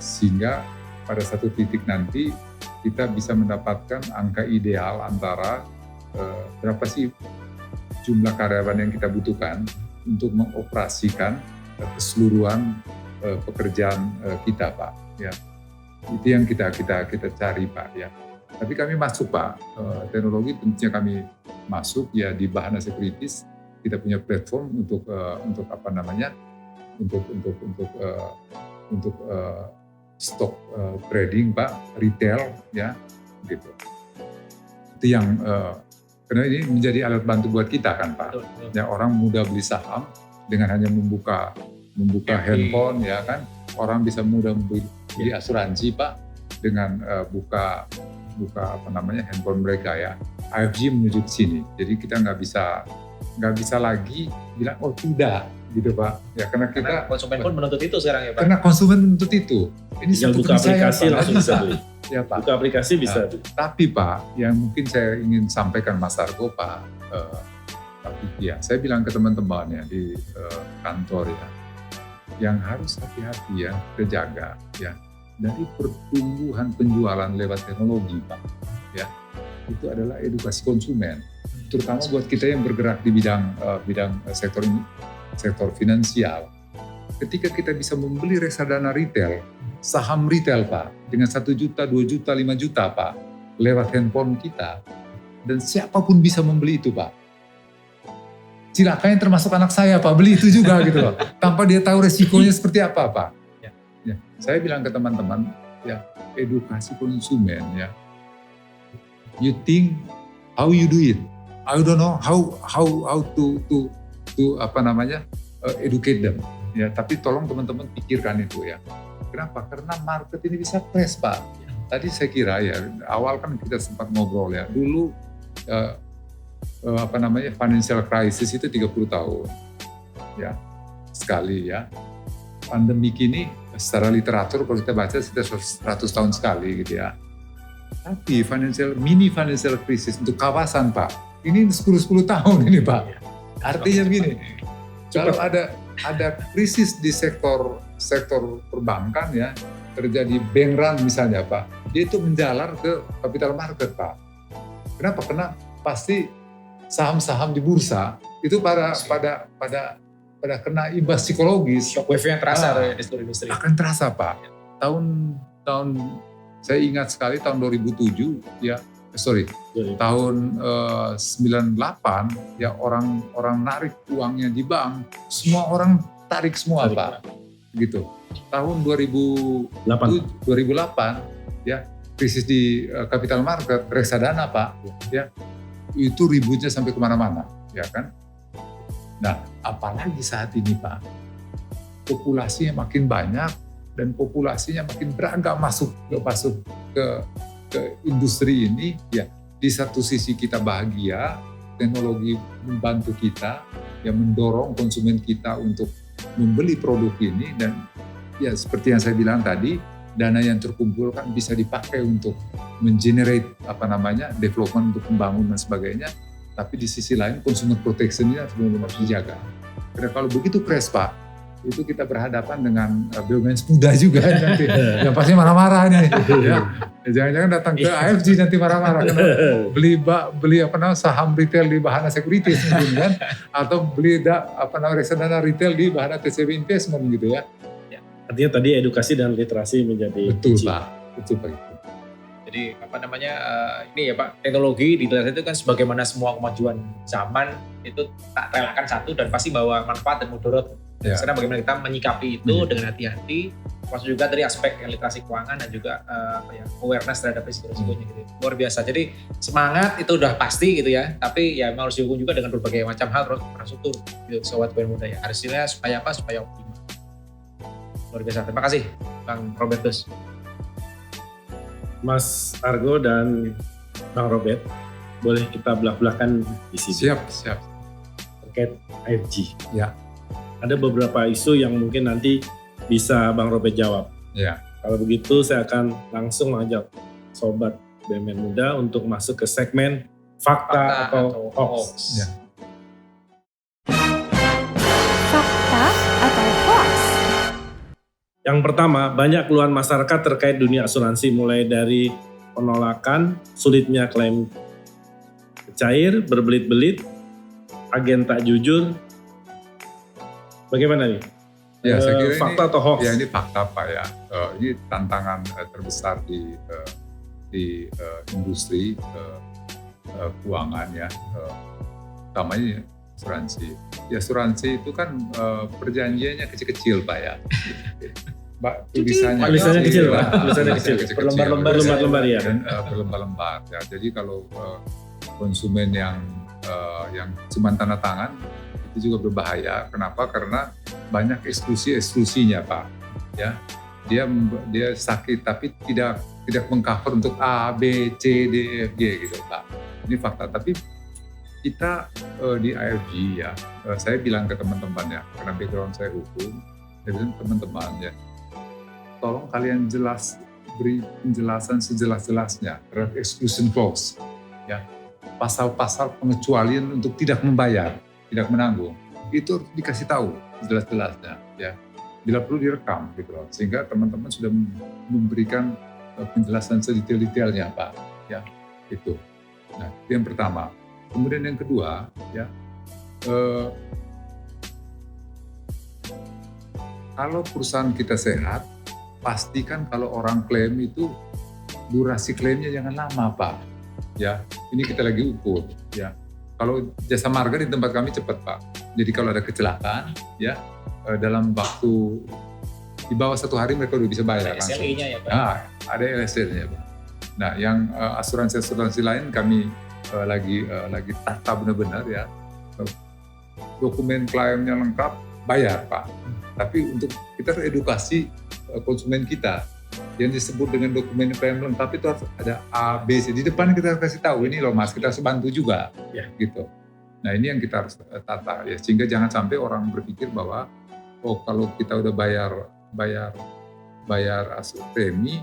sehingga pada satu titik nanti kita bisa mendapatkan angka ideal antara berapa sih jumlah karyawan yang kita butuhkan untuk mengoperasikan keseluruhan pekerjaan kita, Pak. Ya, itu yang kita cari, Pak. Ya. Tapi kami masuk, Pak, teknologi tentunya kami masuk ya di bahan aset kritis. Kita punya platform untuk stok trading, Pak, retail, ya, gitu. Itu yang karena ini menjadi alat bantu buat kita kan, Pak. Ya, orang mudah beli saham dengan hanya membuka handphone, ya kan. Orang bisa mudah beli asuransi, Pak, dengan buka handphone mereka, ya. IFG menuju ke sini. Jadi kita nggak bisa lagi bilang oh tidak gitu, Pak. Ya karena konsumen pun menuntut itu sekarang ya, Pak. Karena konsumen menuntut itu. Ini tinggal buka aplikasi Pak. langsung bisa beli. Ya, Pak. Buka aplikasi bisa beli. Tapi Pak, yang mungkin saya ingin sampaikan Mas Argo, Pak, tapi ya saya bilang ke teman-teman ya di kantor ya, yang harus hati-hati ya, kita jaga ya dari pertumbuhan penjualan lewat teknologi, Pak. Ya, itu adalah edukasi konsumen, terutama buat kita yang bergerak di bidang sektor finansial. Ketika kita bisa membeli reksadana retail, saham retail, Pak, dengan 1 juta, 2 juta, 5 juta, Pak, lewat handphone kita, dan siapapun bisa membeli itu, Pak. Silakan, termasuk anak saya, Pak, beli itu juga gitu loh, tanpa dia tahu resikonya seperti apa, Pak. Ya, saya bilang ke teman-teman, ya, edukasi konsumen, ya. You think how you do it. I don't know how to educate them. Ya, tapi tolong teman-teman pikirkan itu ya. Kenapa? Karena market ini bisa crash, Pak. Tadi saya kira ya, awal kan kita sempat ngobrol ya. Dulu financial crisis itu 30 tahun. Ya. Sekali ya. Pandemi ini secara literatur kalau kita baca sudah 100 tahun sekali gitu ya. Tapi mini financial crisis untuk kawasan, Pak, ini 10 tahun ini, Pak. Artinya begini, kalau ada krisis di sektor perbankan ya, terjadi bank run misalnya, Pak, dia itu menjalar ke capital market, Pak. Kenapa? Karena pasti saham-saham di bursa itu pada kena imbas psikologis. Shock wave-nya terasa di seluruh industri. Akan terasa, Pak. Tahun saya ingat sekali tahun 2007 ya, tahun 98 ya, orang narik uangnya di bank, semua orang tarik semua, Pak. Gitu. Tahun 2008 ya, krisis di capital market, reksadana, Pak, ya. Itu ributnya sampai kemana-mana, ya kan? Nah, apalagi saat ini, Pak, populasinya makin banyak dan populasinya makin beragam masuk ke industri ini, ya. Di satu sisi kita bahagia, teknologi membantu kita, ya, mendorong konsumen kita untuk membeli produk ini, dan ya seperti yang saya bilang tadi, dana yang terkumpul kan bisa dipakai untuk mengenerate development untuk membangun dan sebagainya. Tapi di sisi lain consumer protection-nya harus benar-benar dijaga. Karena kalau begitu crash Pak, itu kita berhadapan dengan BUMN muda juga nanti. Yang pasti marah-marah nih. Ya. Jangan-jangan datang ke AFG nanti marah-marah karena beli saham retail di Bahana Securities mungkin kan, atau beli reksadana retail di Bahana TCB Investment gitu ya. Artinya tadi edukasi dan literasi menjadi Betul kunci. Pak, betul Pak. Jadi ini ya Pak, teknologi di dalam itu kan sebagaimana semua kemajuan zaman itu tak relakan satu dan pasti bawa manfaat dan mudarat. Ya. Sekarang bagaimana kita menyikapi itu dengan hati-hati, termasuk juga dari aspek literasi keuangan dan juga awareness terhadap risiko-risikonya gitu. Luar biasa. Jadi semangat itu udah pasti gitu ya, tapi ya harus didukung juga dengan berbagai macam hal terus infrastruktur gitu, sobat BUMN muda ya. Hasilnya supaya apa? Supaya optimal. Luar biasa. Terima kasih Bang Robertus. Mas Argo dan Bang Robert, boleh kita belak-belakan di sini Siap. terkait AFG. Ya. Ada beberapa isu yang mungkin nanti bisa Bang Robert jawab. Ya. Kalau begitu saya akan langsung mengajak sobat BUMN muda untuk masuk ke segmen fakta atau hoax. Ya. Fakta atau hoax? Yang pertama, banyak keluhan masyarakat terkait dunia asuransi, mulai dari penolakan, sulitnya klaim cair, berbelit-belit, agen tak jujur. Bagaimana nih? Ya, saya kira fakta atau hoax? Ya, ini fakta Pak ya. Ini tantangan terbesar di industri keuangan ya, utamanya asuransi. Ya, asuransi itu kan perjanjiannya kecil-kecil Pak ya. Mbak, tulisannya kecil, Pak. Tulisannya kecil. Berlembar-lembar ya. Dan berlembar-lembar ya. Jadi kalau konsumen yang cuma tanda tangan itu juga berbahaya. Kenapa? Karena banyak eksklusinya Pak. Ya, dia sakit tapi tidak mengcover untuk A, B, C, D, F, G gitu Pak. Ini fakta. Tapi kita di AFG ya, saya bilang ke teman-teman ya, karena background saya hukum, saya bilang teman-teman ya, tolong kalian beri penjelasan sejelas-jelasnya terhadap exclusion clause, ya, pasal-pasal pengecualian untuk tidak membayar, tidak menanggung, itu harus dikasih tahu jelas-jelasnya, ya. Bila perlu direkam gitu loh, sehingga teman-teman sudah memberikan penjelasan sedetail-detailnya Pak, ya, itu. Nah, itu yang pertama. Kemudian yang kedua, ya, kalau perusahaan kita sehat, pastikan kalau orang klaim itu durasi klaimnya jangan lama Pak, ya. Ini kita lagi ukur, ya. Kalau jasa marga di tempat kami cepat Pak. Jadi kalau ada kecelakaan, ya, dalam waktu di bawah 1 hari mereka udah bisa bayar langsung. SLI-nya ya Pak? Nah, ada LSD-nya Pak. Nah, yang asuransi lain kami lagi tata benar-benar ya. Dokumen klaimnya lengkap, bayar Pak. Tapi untuk kita edukasi konsumen kita, yang disebut dengan dokumen klaim lengkap itu harus ada A, B, C. Di depan kita kasih tahu, ini loh Mas, kita harus bantu juga, Ya. gitu. Nah, ini yang kita harus tata ya, sehingga jangan sampai orang berpikir bahwa kalau kita udah bayar premi,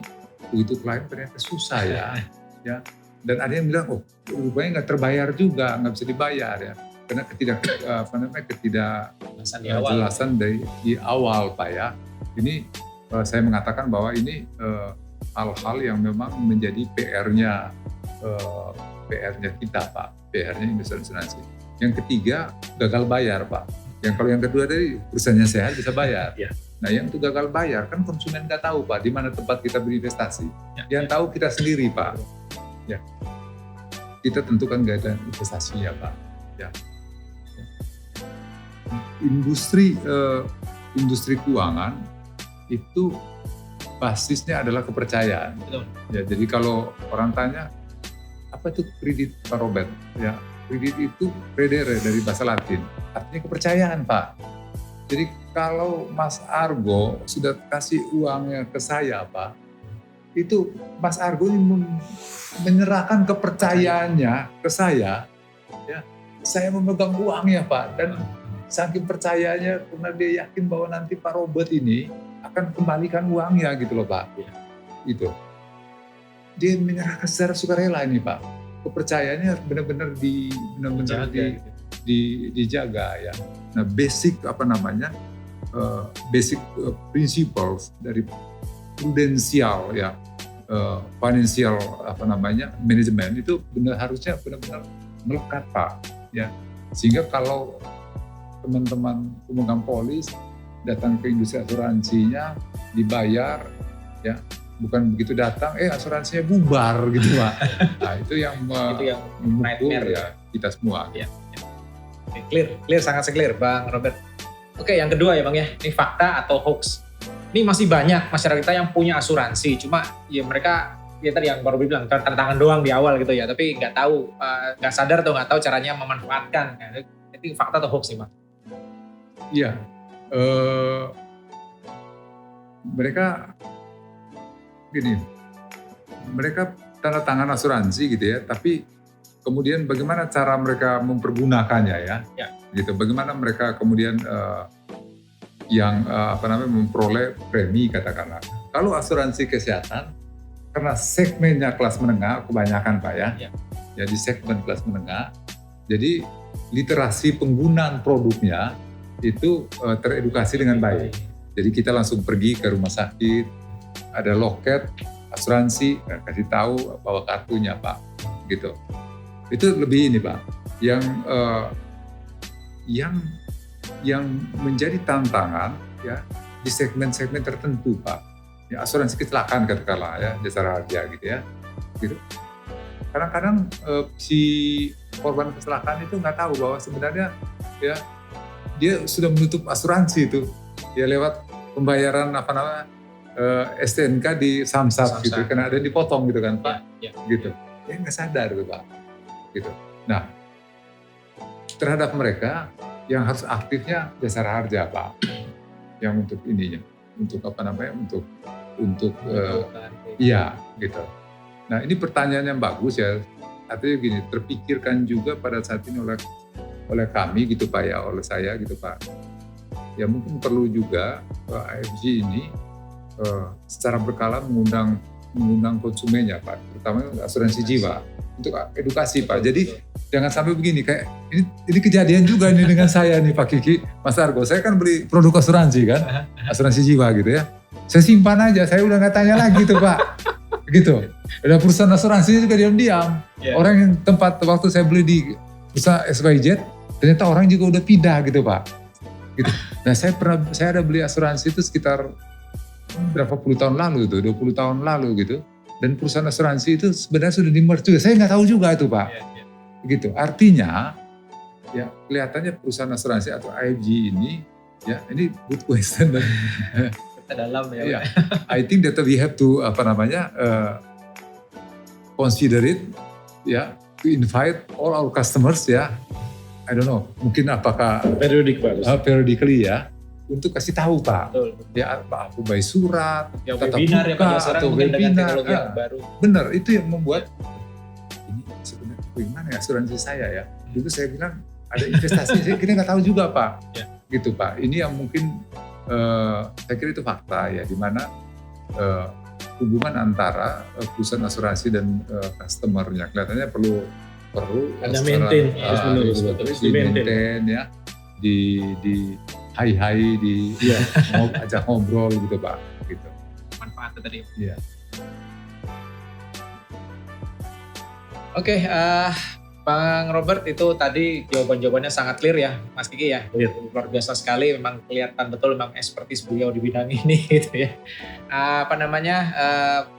begitu klaim ternyata susah ya. Ya. Dan ada yang bilang, rupanya nggak terbayar juga, nggak bisa dibayar ya, karena ketidakjelasan di awal Pak ya. Ini saya mengatakan bahwa ini hal-hal yang memang menjadi PR-nya kita Pak, PR-nya industri asuransi. Yang ketiga, gagal bayar Pak. Kalau yang kedua tadi perusahaannya sehat bisa bayar. Ya. Nah, yang itu gagal bayar kan konsumen nggak tahu Pak di mana tempat kita berinvestasi. Yang tahu kita sendiri Pak. Ya. Kita tentukan gaya investasinya Pak. Ya. Industri keuangan itu basisnya adalah kepercayaan. Betul. Ya, jadi kalau orang tanya apa itu kredit Pak Robert? Ya, kredit itu credere dari bahasa Latin, artinya kepercayaan Pak. Jadi kalau Mas Argo sudah kasih uangnya ke saya Pak, itu Mas Argo ini menyerahkan kepercayaannya ke saya, ya, saya memegang uangnya Pak, dan saking percayanya karena dia yakin bahwa nanti Pak Robert ini akan kembalikan uangnya gitu loh Pak. Itu. Dia menyerahkan secara sukarela ini Pak. Kepercayaannya harus benar-benar dijaga ya. Nah basic principles dari prudensial ya, financial manajemen itu harusnya benar-benar melekat Pak ya. Sehingga kalau teman-teman pemegang polis datang ke industri asuransinya dibayar ya, bukan begitu datang asuransinya bubar gitu Pak. Nah itu yang memukul ya kita semua. Ya. Oke, clear, sangat clear Bang Robert. Oke, yang kedua ya Bang ya, ini fakta atau hoax. Ini masih banyak masyarakat kita yang punya asuransi, cuma ya mereka ya tadi yang baru bilang tanda tangan doang di awal gitu ya, tapi nggak tahu, nggak sadar atau nggak tahu caranya memanfaatkan. Itu fakta atau hoax nih Bang? Iya, mereka tanda tangan asuransi gitu ya, tapi kemudian bagaimana cara mereka mempergunakannya ya. Gitu. Bagaimana mereka kemudian memperoleh premi katakanlah. Kalau asuransi kesehatan karena segmennya kelas menengah kebanyakan Pak ya. Ya di segmen kelas menengah. Jadi literasi penggunaan produknya itu teredukasi dengan baik. Jadi kita langsung pergi ke rumah sakit, ada loket asuransi, kasih tahu bawa kartunya Pak. Gitu. Itu lebih ini Pak. Yang menjadi tantangan ya di segmen-segmen tertentu Pak. Ya asuransi kecelakaan katakanlah ya, jasara harja gitu ya. Gitu. Kadang-kadang si korban kecelakaan itu nggak tahu bahwa sebenarnya ya dia sudah menutup asuransi itu ya lewat pembayaran STNK di Samsat gitu, karena ada dipotong gitu kan Pak. Gitu. Dia nggak sadar tuh Pak. Gitu. Nah terhadap mereka yang harus aktifnya jasara harja Pak, yang untuk ininya, untuk iya gitu. Nah ini pertanyaan yang bagus ya, artinya gini, terpikirkan juga pada saat ini oleh kami gitu Pak ya, oleh saya gitu Pak. Ya mungkin perlu juga AFG ini secara berkala mengundang konsumennya Pak, terutama asuransi jiwa untuk edukasi Pak. Jadi jangan sampai begini, kayak ini kejadian juga nih dengan saya nih Pak Kiki, Mas Argo. Saya kan beli produk asuransi kan, asuransi jiwa gitu ya. Saya simpan aja, saya udah nggak tanya lagi tuh Pak. Gitu. Ada perusahaan asuransinya juga diam-diam. Orang yang waktu saya beli di perusahaan SYZ, ternyata orang juga udah pindah gitu Pak. Gitu. Nah saya ada beli asuransi itu sekitar berapa puluh tahun lalu itu, 20 tahun lalu gitu. Dan perusahaan asuransi itu sebenarnya sudah di-merge juga. Saya nggak tahu juga itu Pak. Gitu. Artinya ya kelihatannya perusahaan asuransi atau AFG ini ya ini good question dan dalam ya. I think that we have to consider it ya, to invite all our customers ya. I don't know, mungkin apakah periodically ya, untuk kasih tahu Pak. Betul. Ya aku by surat, ya, webinar ya Pak, atau webinar yang baru. Benar, itu yang membuat ini sebenarnya bagaimana ya asuransi saya ya. Dulu saya bilang ada investasi, kita nggak tahu juga Pak. Gitu Pak. Ini yang mungkin saya kira itu fakta ya, di mana hubungan antara perusahaan asuransi dan customer-nya kelihatannya perlu ada maintain, terus di maintain ya, di hai-hai, ajak ngobrol gitu Pak. Gitu. Manfaatnya tadi. Iya. Oke, Bang Robert, itu tadi jawabannya sangat clear ya, Mas Kiki ya. Luar biasa sekali, memang kelihatan betul memang expertise beliau di bidang ini gitu ya.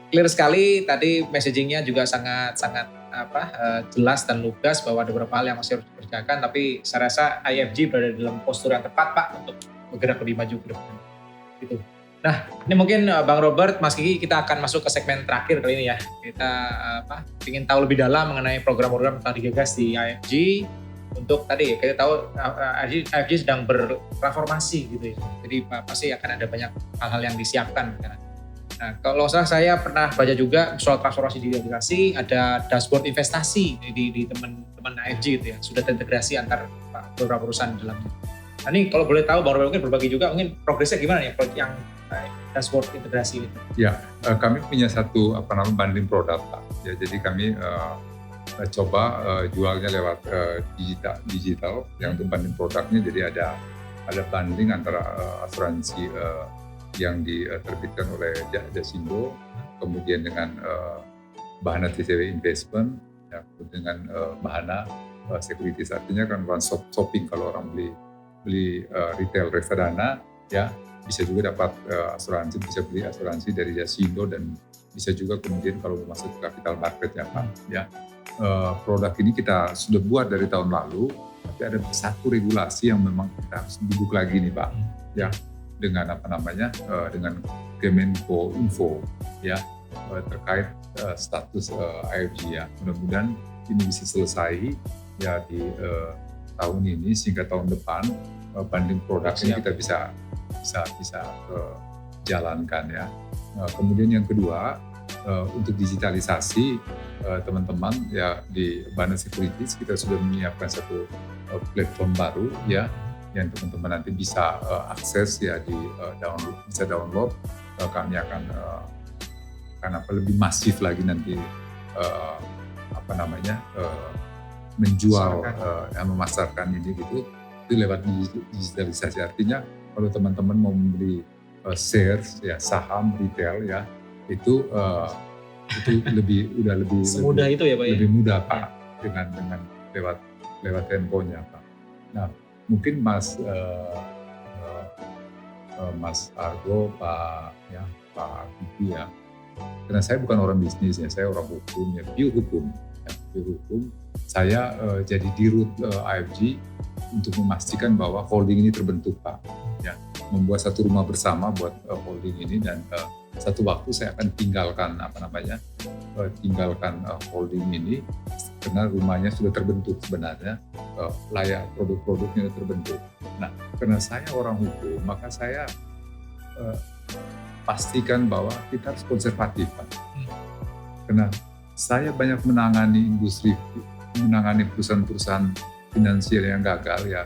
Clear sekali, tadi messagingnya juga sangat jelas dan lugas bahwa ada beberapa hal yang masih harus dikerjakan, tapi saya rasa IFG berada dalam postur yang tepat Pak untuk bergerak lebih maju ke depan. Gitu. Nah, ini mungkin Bang Robert, Mas Kiki, kita akan masuk ke segmen terakhir kali ini ya. Kita ingin tahu lebih dalam mengenai program-program yang telah digagas di IFG. Untuk tadi kita tahu IFG sedang bertransformasi gitu ya. Jadi pasti akan ada banyak hal-hal yang disiapkan. Nah, kalau saya pernah baca juga soal transformasi digitalisasi, ada dashboard investasi di teman-teman IFG gitu ya. Sudah terintegrasi antar beberapa perusahaan di dalamnya. Nah ini kalau boleh tahu Bang Robert mungkin berbagi juga mungkin progresnya gimana ya, yang dashboard integrasi itu? Ya, kami punya satu banding produk Pak. Ya, jadi kami coba jualnya lewat digital yang untuk banding produknya. Jadi ada banding antara asuransi yang diterbitkan oleh Jasindo, kemudian dengan Bahana TCW Investment, ya, dengan Bahana Securities. Artinya kan one stop shopping kalau orang beli retail reksadana, ya bisa juga dapat asuransi, bisa beli asuransi dari Jasindo, dan bisa juga kemudian kalau mau masuk ke capital market ya Pak. Ya, produk ini kita sudah buat dari tahun lalu, tapi ada satu regulasi yang memang kita harus duduk lagi nih Pak. Ya, dengan dengan Kemenko Info ya terkait status IFG ya. Mudah-mudahan ini bisa selesai ya di tahun ini, sehingga tahun depan banding produk ini kita bisa jalankan ya. Kemudian yang kedua, untuk digitalisasi teman-teman ya di Bahana Securities kita sudah menyiapkan satu platform baru ya, yang teman-teman nanti bisa akses ya di download. Kami akan lebih masif lagi nanti menjual memasarkan ini gitu, itu lewat digitalisasi. Artinya kalau teman-teman mau membeli shares ya, saham retail ya, itu udah lebih semudah itu ya Pak ya? Lebih mudah Pak ya. dengan lewat handphonenya Pak. Nah, mungkin Mas Argo, Pak Kiki ya, karena saya bukan orang bisnis ya, saya orang hukum ya, pure hukum. Saya jadi dirut IFG untuk memastikan bahwa holding ini terbentuk Pak. Ya, membuat satu rumah bersama buat holding ini, dan satu waktu saya akan tinggalkan holding ini karena rumahnya sudah terbentuk sebenarnya, layak produk-produknya sudah terbentuk. Nah, karena saya orang hukum, maka saya pastikan bahwa kita harus konservatif Pak. Karena saya banyak menangani perusahaan-perusahaan finansial yang gagal ya.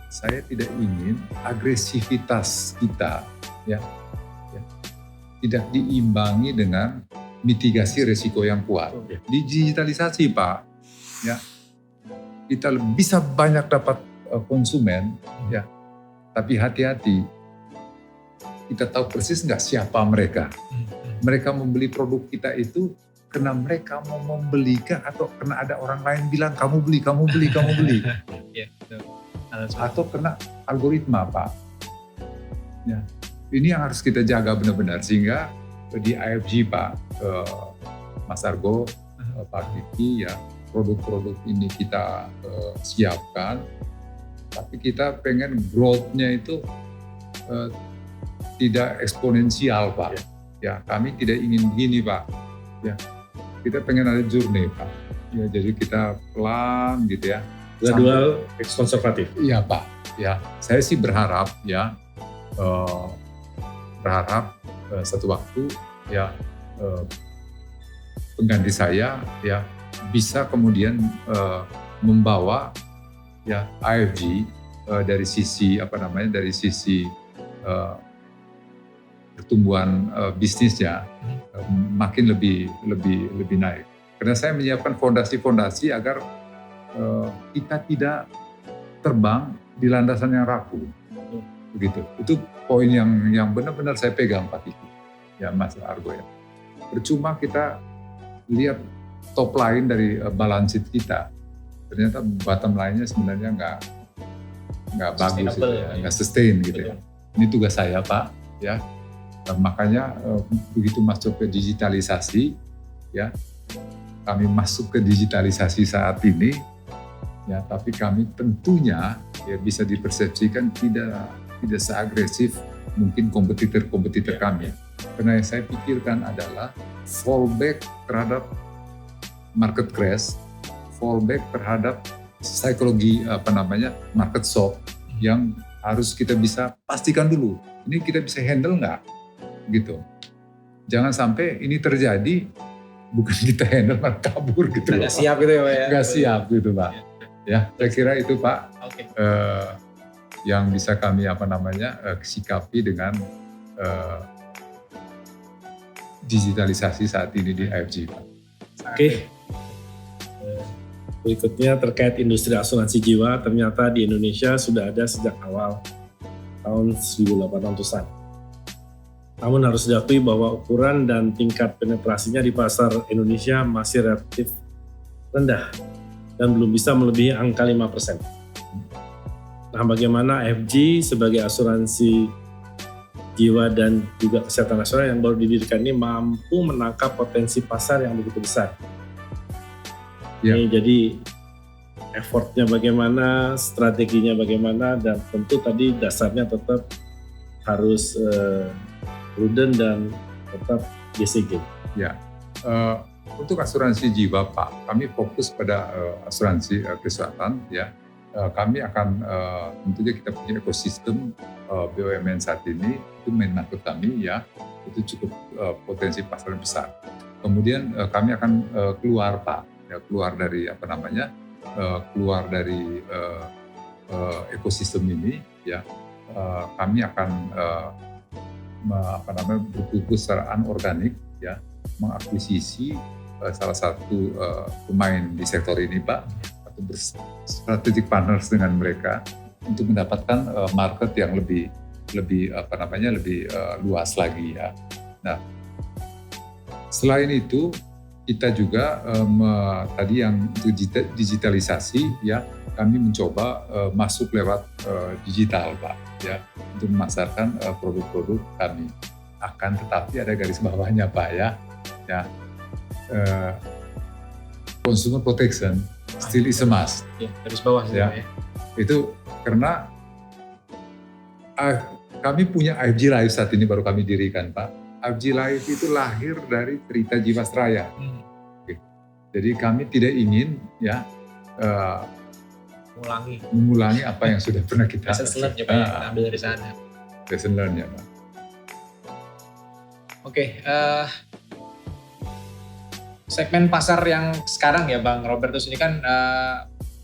Saya tidak ingin agresivitas kita ya tidak diimbangi dengan mitigasi risiko yang kuat. Di digitalisasi Pak, ya kita bisa banyak dapat konsumen ya, tapi hati-hati, kita tahu persis nggak siapa mereka. Mereka membeli produk kita itu karena mereka mau membelikan, atau karena ada orang lain bilang kamu beli. Ya, betul. Atau kena algoritma Pak. Ya, ini yang harus kita jaga benar-benar, sehingga di IFG Pak, Mas Argo, Pak Kiki ya, produk-produk ini kita siapkan, tapi kita pengen growth-nya itu tidak eksponensial Pak. Ya, kami tidak ingin gini Pak. Ya, kita pengen ada journey Pak. Ya, jadi kita pelan gitu ya. Gradual, konservatif. Iya Pak. Ya, saya sih berharap ya, satu waktu ya pengganti saya ya bisa kemudian membawa ya IFG dari sisi pertumbuhan bisnisnya makin lebih naik. Karena saya menyiapkan fondasi-fondasi agar kita tidak terbang di landasan yang rapuh. Begitu. Itu poin yang benar-benar saya pegang Pak Kiki. Ya Mas Argo ya. Percuma kita lihat top line dari balance sheet kita, ternyata bottom line-nya sebenarnya nggak bagus gitu ya, nggak sustain gitu ya. Ini tugas saya Pak ya. Makanya begitu masuk ke digitalisasi ya, kami masuk ke digitalisasi saat ini ya, tapi kami tentunya ya bisa dipersepsikan tidak seagresif mungkin kompetitor kami. Karena yang saya pikirkan adalah fallback terhadap market crash, fallback terhadap psikologi market shock yang harus kita bisa pastikan dulu. Ini kita bisa handle nggak? Gitu. Jangan sampai ini terjadi, bukan kita handle malah kabur gitu. Nggak siap gitu ya Pak ya? Nggak siap gitu Pak. Ya, saya kira itu Pak. Oke. Yang bisa kami sikapi dengan digitalisasi saat ini di IFG, Pak. Oke. Berikutnya terkait industri asuransi jiwa, ternyata di Indonesia sudah ada sejak awal tahun 1800-an. Namun harus diakui bahwa ukuran dan tingkat penetrasinya di pasar Indonesia masih relatif rendah dan belum bisa melebihi angka 5%. Nah, bagaimana IFG sebagai asuransi jiwa dan juga kesehatan nasional yang baru didirikan ini mampu menangkap potensi pasar yang begitu besar? Ya. Ini jadi effortnya bagaimana, strateginya bagaimana, dan tentu tadi dasarnya tetap harus prudent dan tetap GCG. Ya, untuk asuransi jiwa, Pak, kami fokus pada asuransi kesehatan. Ya, kami akan tentunya kita punya ekosistem BUMN saat ini itu main market kami, ya, itu cukup potensi pasar besar. Kemudian kami akan keluar, Pak. Ya, keluar dari keluar dari ekosistem ini, ya, kami akan bertumbuh secara anorganik, ya, mengakuisisi salah satu pemain di sektor ini, Pak, atau strategic partners dengan mereka untuk mendapatkan market yang lebih luas lagi, ya. Nah, selain itu kita juga tadi yang untuk digitalisasi, ya, kami mencoba masuk lewat digital, Pak, ya, untuk memasarkan produk-produk kami. Akan tetapi ada garis bawahnya, Pak, ya, consumer protection still is a must. Ya, garis bawah Ya. ya. Itu karena kami punya IFG Life saat ini baru kami dirikan, Pak. IFG Life itu lahir dari cerita Jiwasraya. Jadi kami tidak ingin, ya, mengulangi apa yang sudah pernah kita Lesson learned ya Pak, ya, kita ambil dari sana. lesson learn, ya, Pak. Oke, segmen pasar yang sekarang ya Bang Robertus ini kan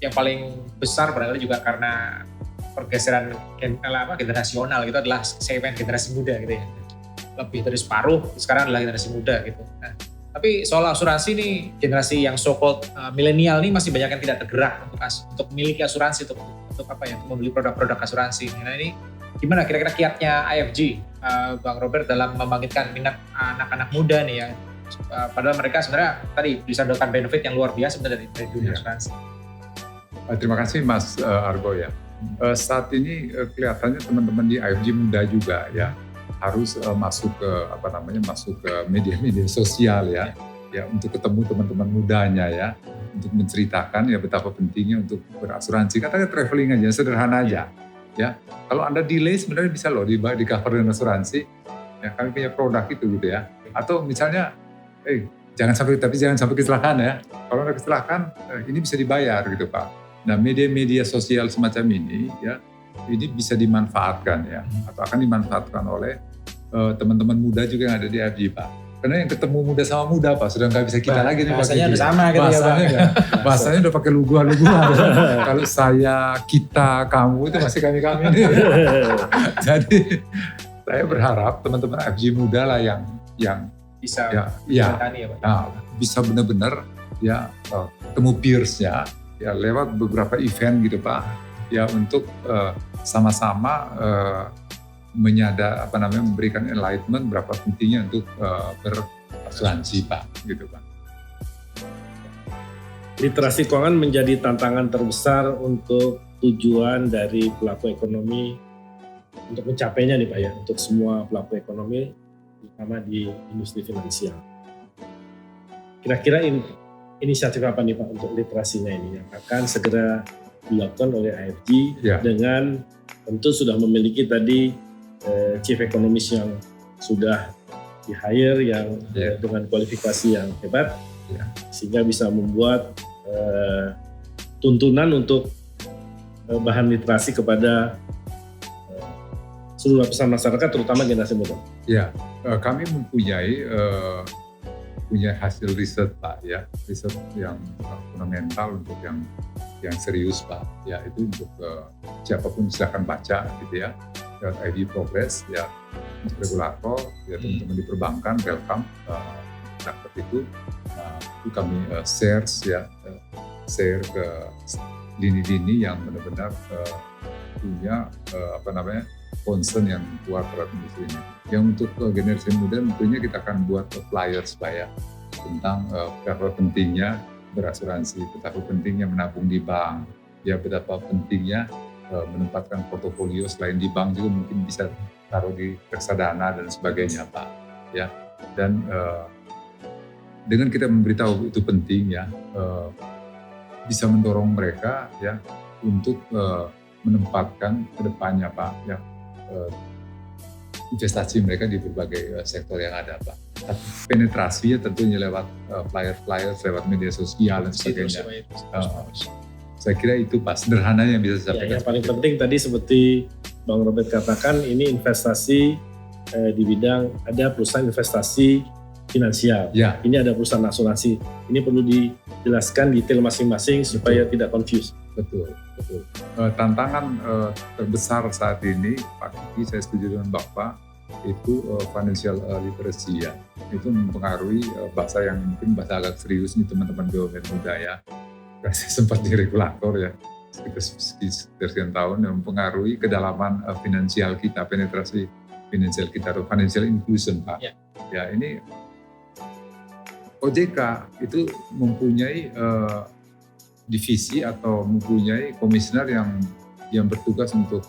yang paling besar barangkali juga karena pergeseran generasional gitu adalah segmen generasi muda gitu ya. Lebih dari separuh sekarang adalah generasi muda gitu. Nah, tapi soal asuransi nih, generasi yang so-called milenial nih masih banyak yang tidak tergerak untuk memiliki asuransi, untuk membeli produk-produk asuransi. Nah, ini gimana kira-kira kiatnya IFG, Bang Robert, dalam membangkitkan minat anak-anak muda nih ya? Padahal mereka sebenarnya tadi bisa mendapatkan benefit yang luar biasa dari dunia asuransi. Terima kasih, Mas Argo, ya. Saat ini kelihatannya teman-teman di IFG muda juga, ya, harus masuk ke media-media sosial, ya, untuk ketemu teman-teman mudanya, ya, untuk menceritakan ya betapa pentingnya untuk berasuransi. Katakan traveling aja, sederhana aja, ya. Kalau Anda delay sebenarnya bisa loh di cover dengan asuransi. Ya, kami punya produk itu gitu, ya. Atau misalnya, jangan sampai kecelakaan, ya. Kalau Anda kecelakaan, ini bisa dibayar gitu, Pak. Nah, media-media sosial semacam ini, ya, ini bisa dimanfaatkan, ya, atau akan dimanfaatkan oleh teman-teman muda juga yang ada di IFG, Pak. Karena yang ketemu muda sama muda, Pak, sudah nggak bisa kita lagi nih, Pak. Bahasanya udah sama gitu ya, Pak. Bahasanya udah pakai lugu-luguan. Kalau saya, kita, kamu itu masih kami nih. Jadi saya berharap teman-teman IFG muda lah yang Bisa ya, ya, Pak. nah, bisa benar-benar, ya, ketemu peers-nya, ya, lewat beberapa event gitu, Pak, ya, untuk sama-sama memberikan enlightenment berapa pentingnya untuk berasuransi, Pak, gitu, Pak. Literasi keuangan menjadi tantangan terbesar untuk tujuan dari pelaku ekonomi untuk mencapainya nih Pak, ya, untuk semua pelaku ekonomi, terutama di industri finansial. Kira-kira inisiatif apa nih Pak untuk literasinya ini yang akan segera dilakukan oleh IFG, Ya. dengan tentu sudah memiliki tadi chief economist yang sudah di-hire, yang Ya. dengan kualifikasi yang hebat, Ya. sehingga bisa membuat tuntunan untuk bahan literasi kepada seluruh lapisan masyarakat, terutama generasi muda. Ya, kami mempunyai punya hasil riset, Pak, ya, riset yang fundamental untuk yang serius, Pak, ya, itu untuk siapapun silakan baca gitu, ya, IFG Progress, ya. untuk regulator, ya teman-teman di perbankan, welcome. Seperti itu, itu kami share ke lini-lini yang benar-benar punya concern yang kuat terhadap industri ini. Yang untuk generasi muda tentunya kita akan buat flyers tentang betapa pentingnya berasuransi, betapa pentingnya menabung di bank, ya betapa pentingnya menempatkan portofolio selain di bank juga mungkin bisa taruh di reksadana dan sebagainya Pak. Ya, dan dengan kita memberitahu itu penting ya, bisa mendorong mereka ya untuk menempatkan ke depannya Pak ya investasi mereka di berbagai sektor yang ada Pak. Penetrasinya tentunya lewat flyer-flyer, lewat media sosial dan sebagainya. Saya kira itu Pak, sederhananya yang bisa saya sampaikan. Yang paling penting tadi seperti Bang Robert katakan, ini investasi di bidang, ada perusahaan investasi finansial. Ya. Ini ada perusahaan asuransi. Ini perlu dijelaskan detail masing-masing supaya tidak confuse. Betul. Tantangan terbesar saat ini, Pak Kiki, saya setuju dengan Bapak, itu financial literacy ya. Itu mempengaruhi bahasa yang mungkin bahasa agak serius nih teman-teman BUMN muda ya. Saya sempat di regulator ya, sekitar tahun yang mempengaruhi kedalaman finansial kita, penetrasi finansial kita atau financial inclusion Pak. Ya ini OJK itu mempunyai divisi atau mempunyai komisioner yang bertugas untuk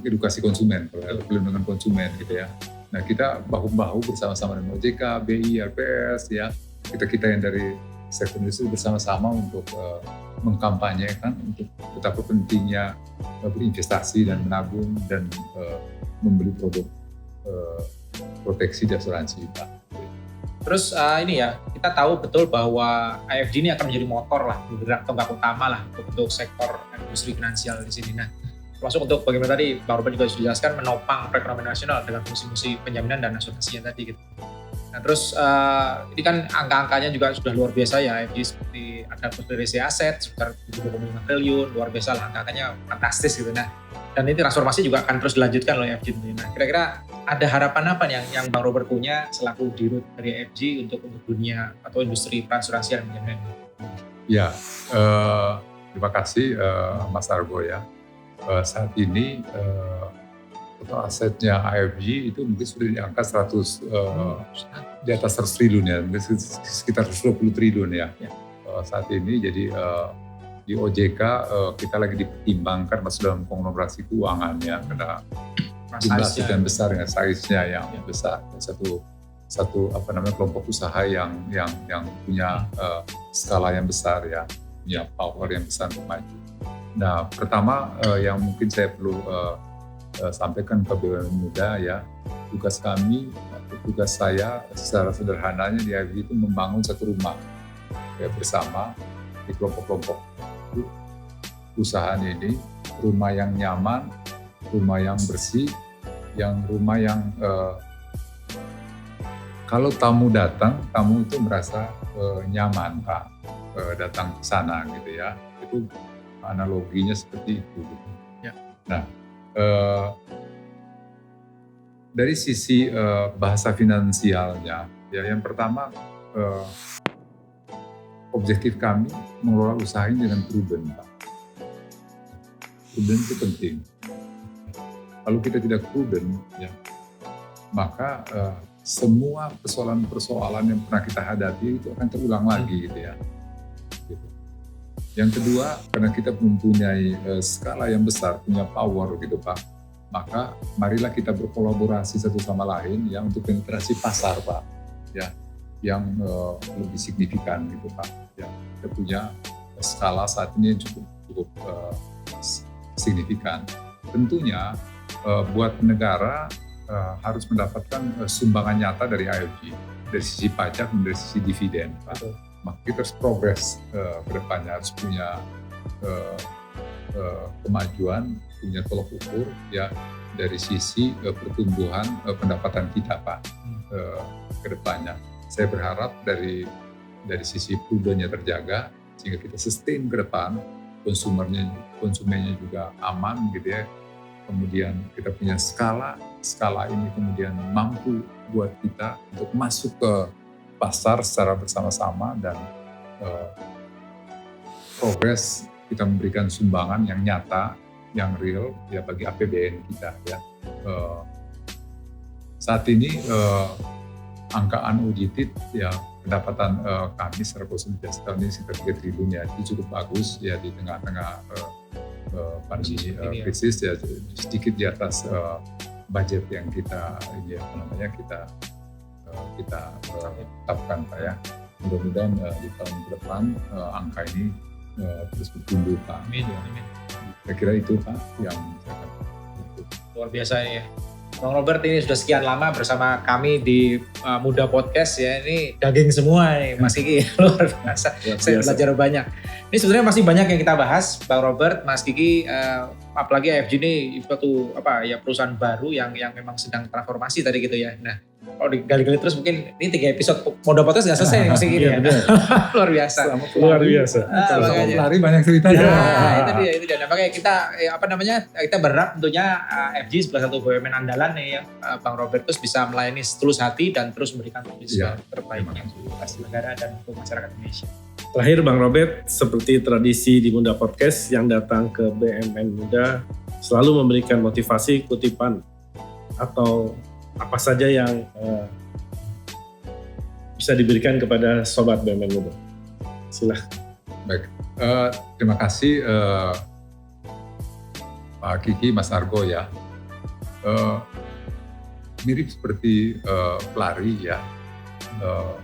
edukasi konsumen, perlindungan konsumen gitu ya. Nah kita bahu-bahu bersama-sama dengan OJK, BI, LPS ya, kita yang dari sektor industri bersama-sama untuk mengkampanyekan untuk betapa pentingnya berinvestasi dan menabung dan membeli produk proteksi dan asuransi Pak. Terus ini ya, kita tahu betul bahwa IFG ini akan menjadi motor lah, bergerak tonggak utama lah untuk sektor industri finansial di sini. Nah, termasuk untuk bagaimana tadi Bang Robert juga sudah jelaskan menopang perekonomian nasional dengan fungsi-fungsi penjaminan dan asuransinya tadi gitu. Nah, terus ini kan angka-angkanya juga sudah luar biasa ya IFG, seperti ada konsolidasi aset sekitar 7,5 triliun, luar biasa lah, angka-angkanya fantastis gitu. Nah, dan ini transformasi juga akan terus dilanjutkan oleh IFG. Nah, kira-kira ada harapan apa yang Bang Robert punya selaku dirut dari IFG untuk dunia atau industri asuransi dan penjaminan? Ya, terima kasih Mas Argo ya. Saat ini total asetnya IFG itu mungkin sudah di angka 100 di atas 100 triliun ya, mungkin sekitar 120 triliun ya. Saat ini jadi di OJK kita lagi dipertimbangkan masuk dalam konglomerasi keuangan ya, karena jumlah sekian besar ya, size-nya yang besar, satu kelompok usaha yang punya skala yang besar ya, punya power yang besar untuk maju. Nah pertama yang mungkin saya perlu sampaikan ke BUMN muda ya, tugas saya secara sederhananya di IFG itu membangun satu rumah ya, bersama di kelompok-kelompok usaha ini, rumah yang nyaman, rumah yang bersih, rumah yang kalau tamu datang, tamu itu merasa nyaman Pak datang ke sana gitu ya. Itu analoginya seperti itu. Gitu. Ya. Nah, dari sisi bahasa finansialnya, ya yang pertama objektif kami mengelola usaha ini dengan prudent, Pak. Prudent itu penting. Kalau kita tidak prudent, ya, maka semua persoalan-persoalan yang pernah kita hadapi itu akan terulang lagi, gitu ya. Gitu. Yang kedua, karena kita mempunyai skala yang besar, punya power, gitu Pak. Maka marilah kita berkolaborasi satu sama lain, ya, untuk penetrasi pasar, Pak. Ya. Yang lebih signifikan gitu Pak. Ya, kita punya skala saat ini cukup signifikan. Tentunya buat negara harus mendapatkan sumbangan nyata dari IFG, dari sisi pajak dan dari sisi dividen Pak. Maka kita harus progres ke depannya, harus punya kemajuan, punya tolok ukur ya dari sisi pertumbuhan pendapatan kita Pak ke depannya. Saya berharap dari sisi prudentnya terjaga sehingga kita sustain ke depan, konsumennya juga aman gitu ya, kemudian kita punya skala ini kemudian mampu buat kita untuk masuk ke pasar secara bersama-sama dan progres kita memberikan sumbangan yang nyata, yang real ya bagi APBN kita ya. Saat ini angka unaudited ya pendapatan kami secara konsolidasi tahun ini sekitar 3 triliun ya, itu cukup bagus ya di tengah-tengah pandemi krisis ya, sedikit di atas budget yang kita tetapkan Pak ya. Mudah-mudahan di tahun ke depan angka ini terus bertumbuh Pak. Amin. Saya kira itu Pak yang saya akan. Luar biasa ya. Bang Robert ini sudah sekian lama bersama kami di Muda Podcast ya. Ini daging semua nih Mas Kiki. Luar biasa. Saya belajar banyak. Ini sebenarnya masih banyak yang kita bahas Bang Robert, Mas Kiki. Apalagi AFG ini suatu perusahaan baru yang memang sedang transformasi tadi gitu ya. Nah, kalau digali-gali terus mungkin ini 3 episode Muda Podcast nggak selesai nih Mas Kiki ya. Luar biasa. Luar biasa. Kalau lari banyak ceritanya. Itu dia. Nah, makanya kita berharap tentunya AFG sebagai satu BUMN andalan nih ya, Bang Robertus bisa melayani setulus hati dan terus memberikan kontribusi terbaiknya untuk negara dan untuk masyarakat Indonesia. Terakhir Bang Robert, seperti tradisi di Muda Podcast yang datang ke BUMN Muda selalu memberikan motivasi, kutipan atau apa saja yang bisa diberikan kepada sobat BUMN Muda. Silahkan. Baik, terima kasih Pak Kiki, Mas Argo ya. Mirip seperti pelari ya.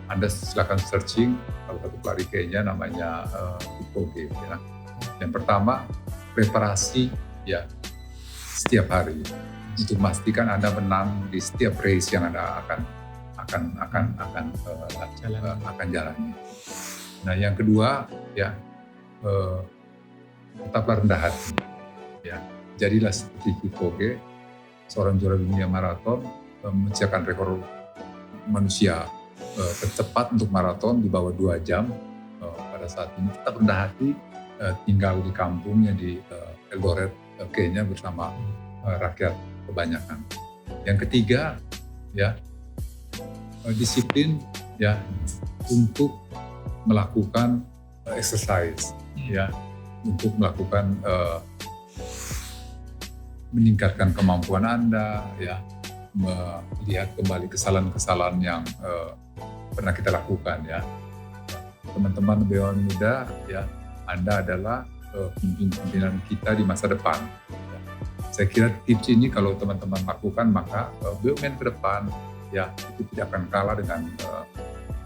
Anda silakan searching salah satu pelari kayaknya namanya Kipchoge ya. Yang pertama, preparasi ya setiap hari untuk memastikan Anda menang di setiap race yang Anda akan jalani. Nah, yang kedua ya tetaplah rendah hati ya. Jadilah seperti Kipchoge, seorang juara dunia maraton, memecahkan rekor manusia tercepat untuk maraton di bawah 2 jam pada saat ini. Tetap rendah hati, tinggal di kampungnya di Eldoret, Kenya bersama rakyat kebanyakan. Yang ketiga ya disiplin ya untuk melakukan exercise ya, untuk melakukan meningkatkan kemampuan Anda ya, melihat kembali kesalahan-kesalahan yang pernah kita lakukan ya. Teman-teman BUMN Muda ya, Anda adalah pimpinan kita di masa depan. Saya kira tips ini kalau teman-teman lakukan maka BUMN ke depan ya itu tidak akan kalah dengan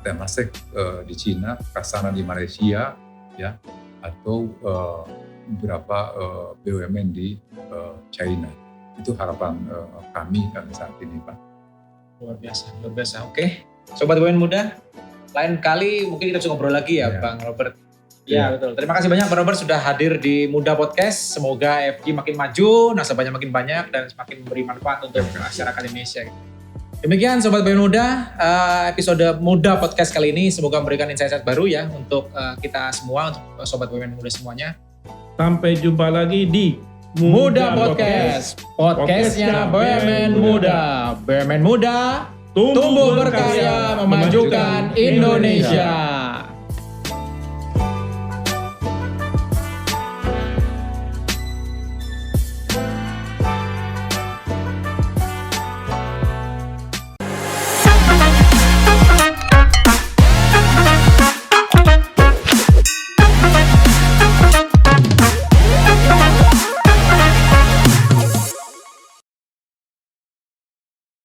Temasek di Cina, Kasana di Malaysia ya, atau beberapa BUMN di China. Itu harapan kami saat ini Pak. Luar biasa. Oke. Sobat BUMN Muda, lain kali mungkin kita bisa ngobrol lagi ya Bang Robert. Ya betul. Terima kasih banyak Bang Robert sudah hadir di Muda Podcast. Semoga FG makin maju, nasabahnya makin banyak dan semakin memberi manfaat untuk masyarakat Indonesia. Demikian Sobat BUMN Muda, episode Muda Podcast kali ini semoga memberikan insight-insight baru ya untuk kita semua, untuk Sobat BUMN Muda semuanya. Sampai jumpa lagi di Muda Podcast, podcastnya BUMN Muda. BUMN Muda, tumbuh berkarya memajukan Indonesia.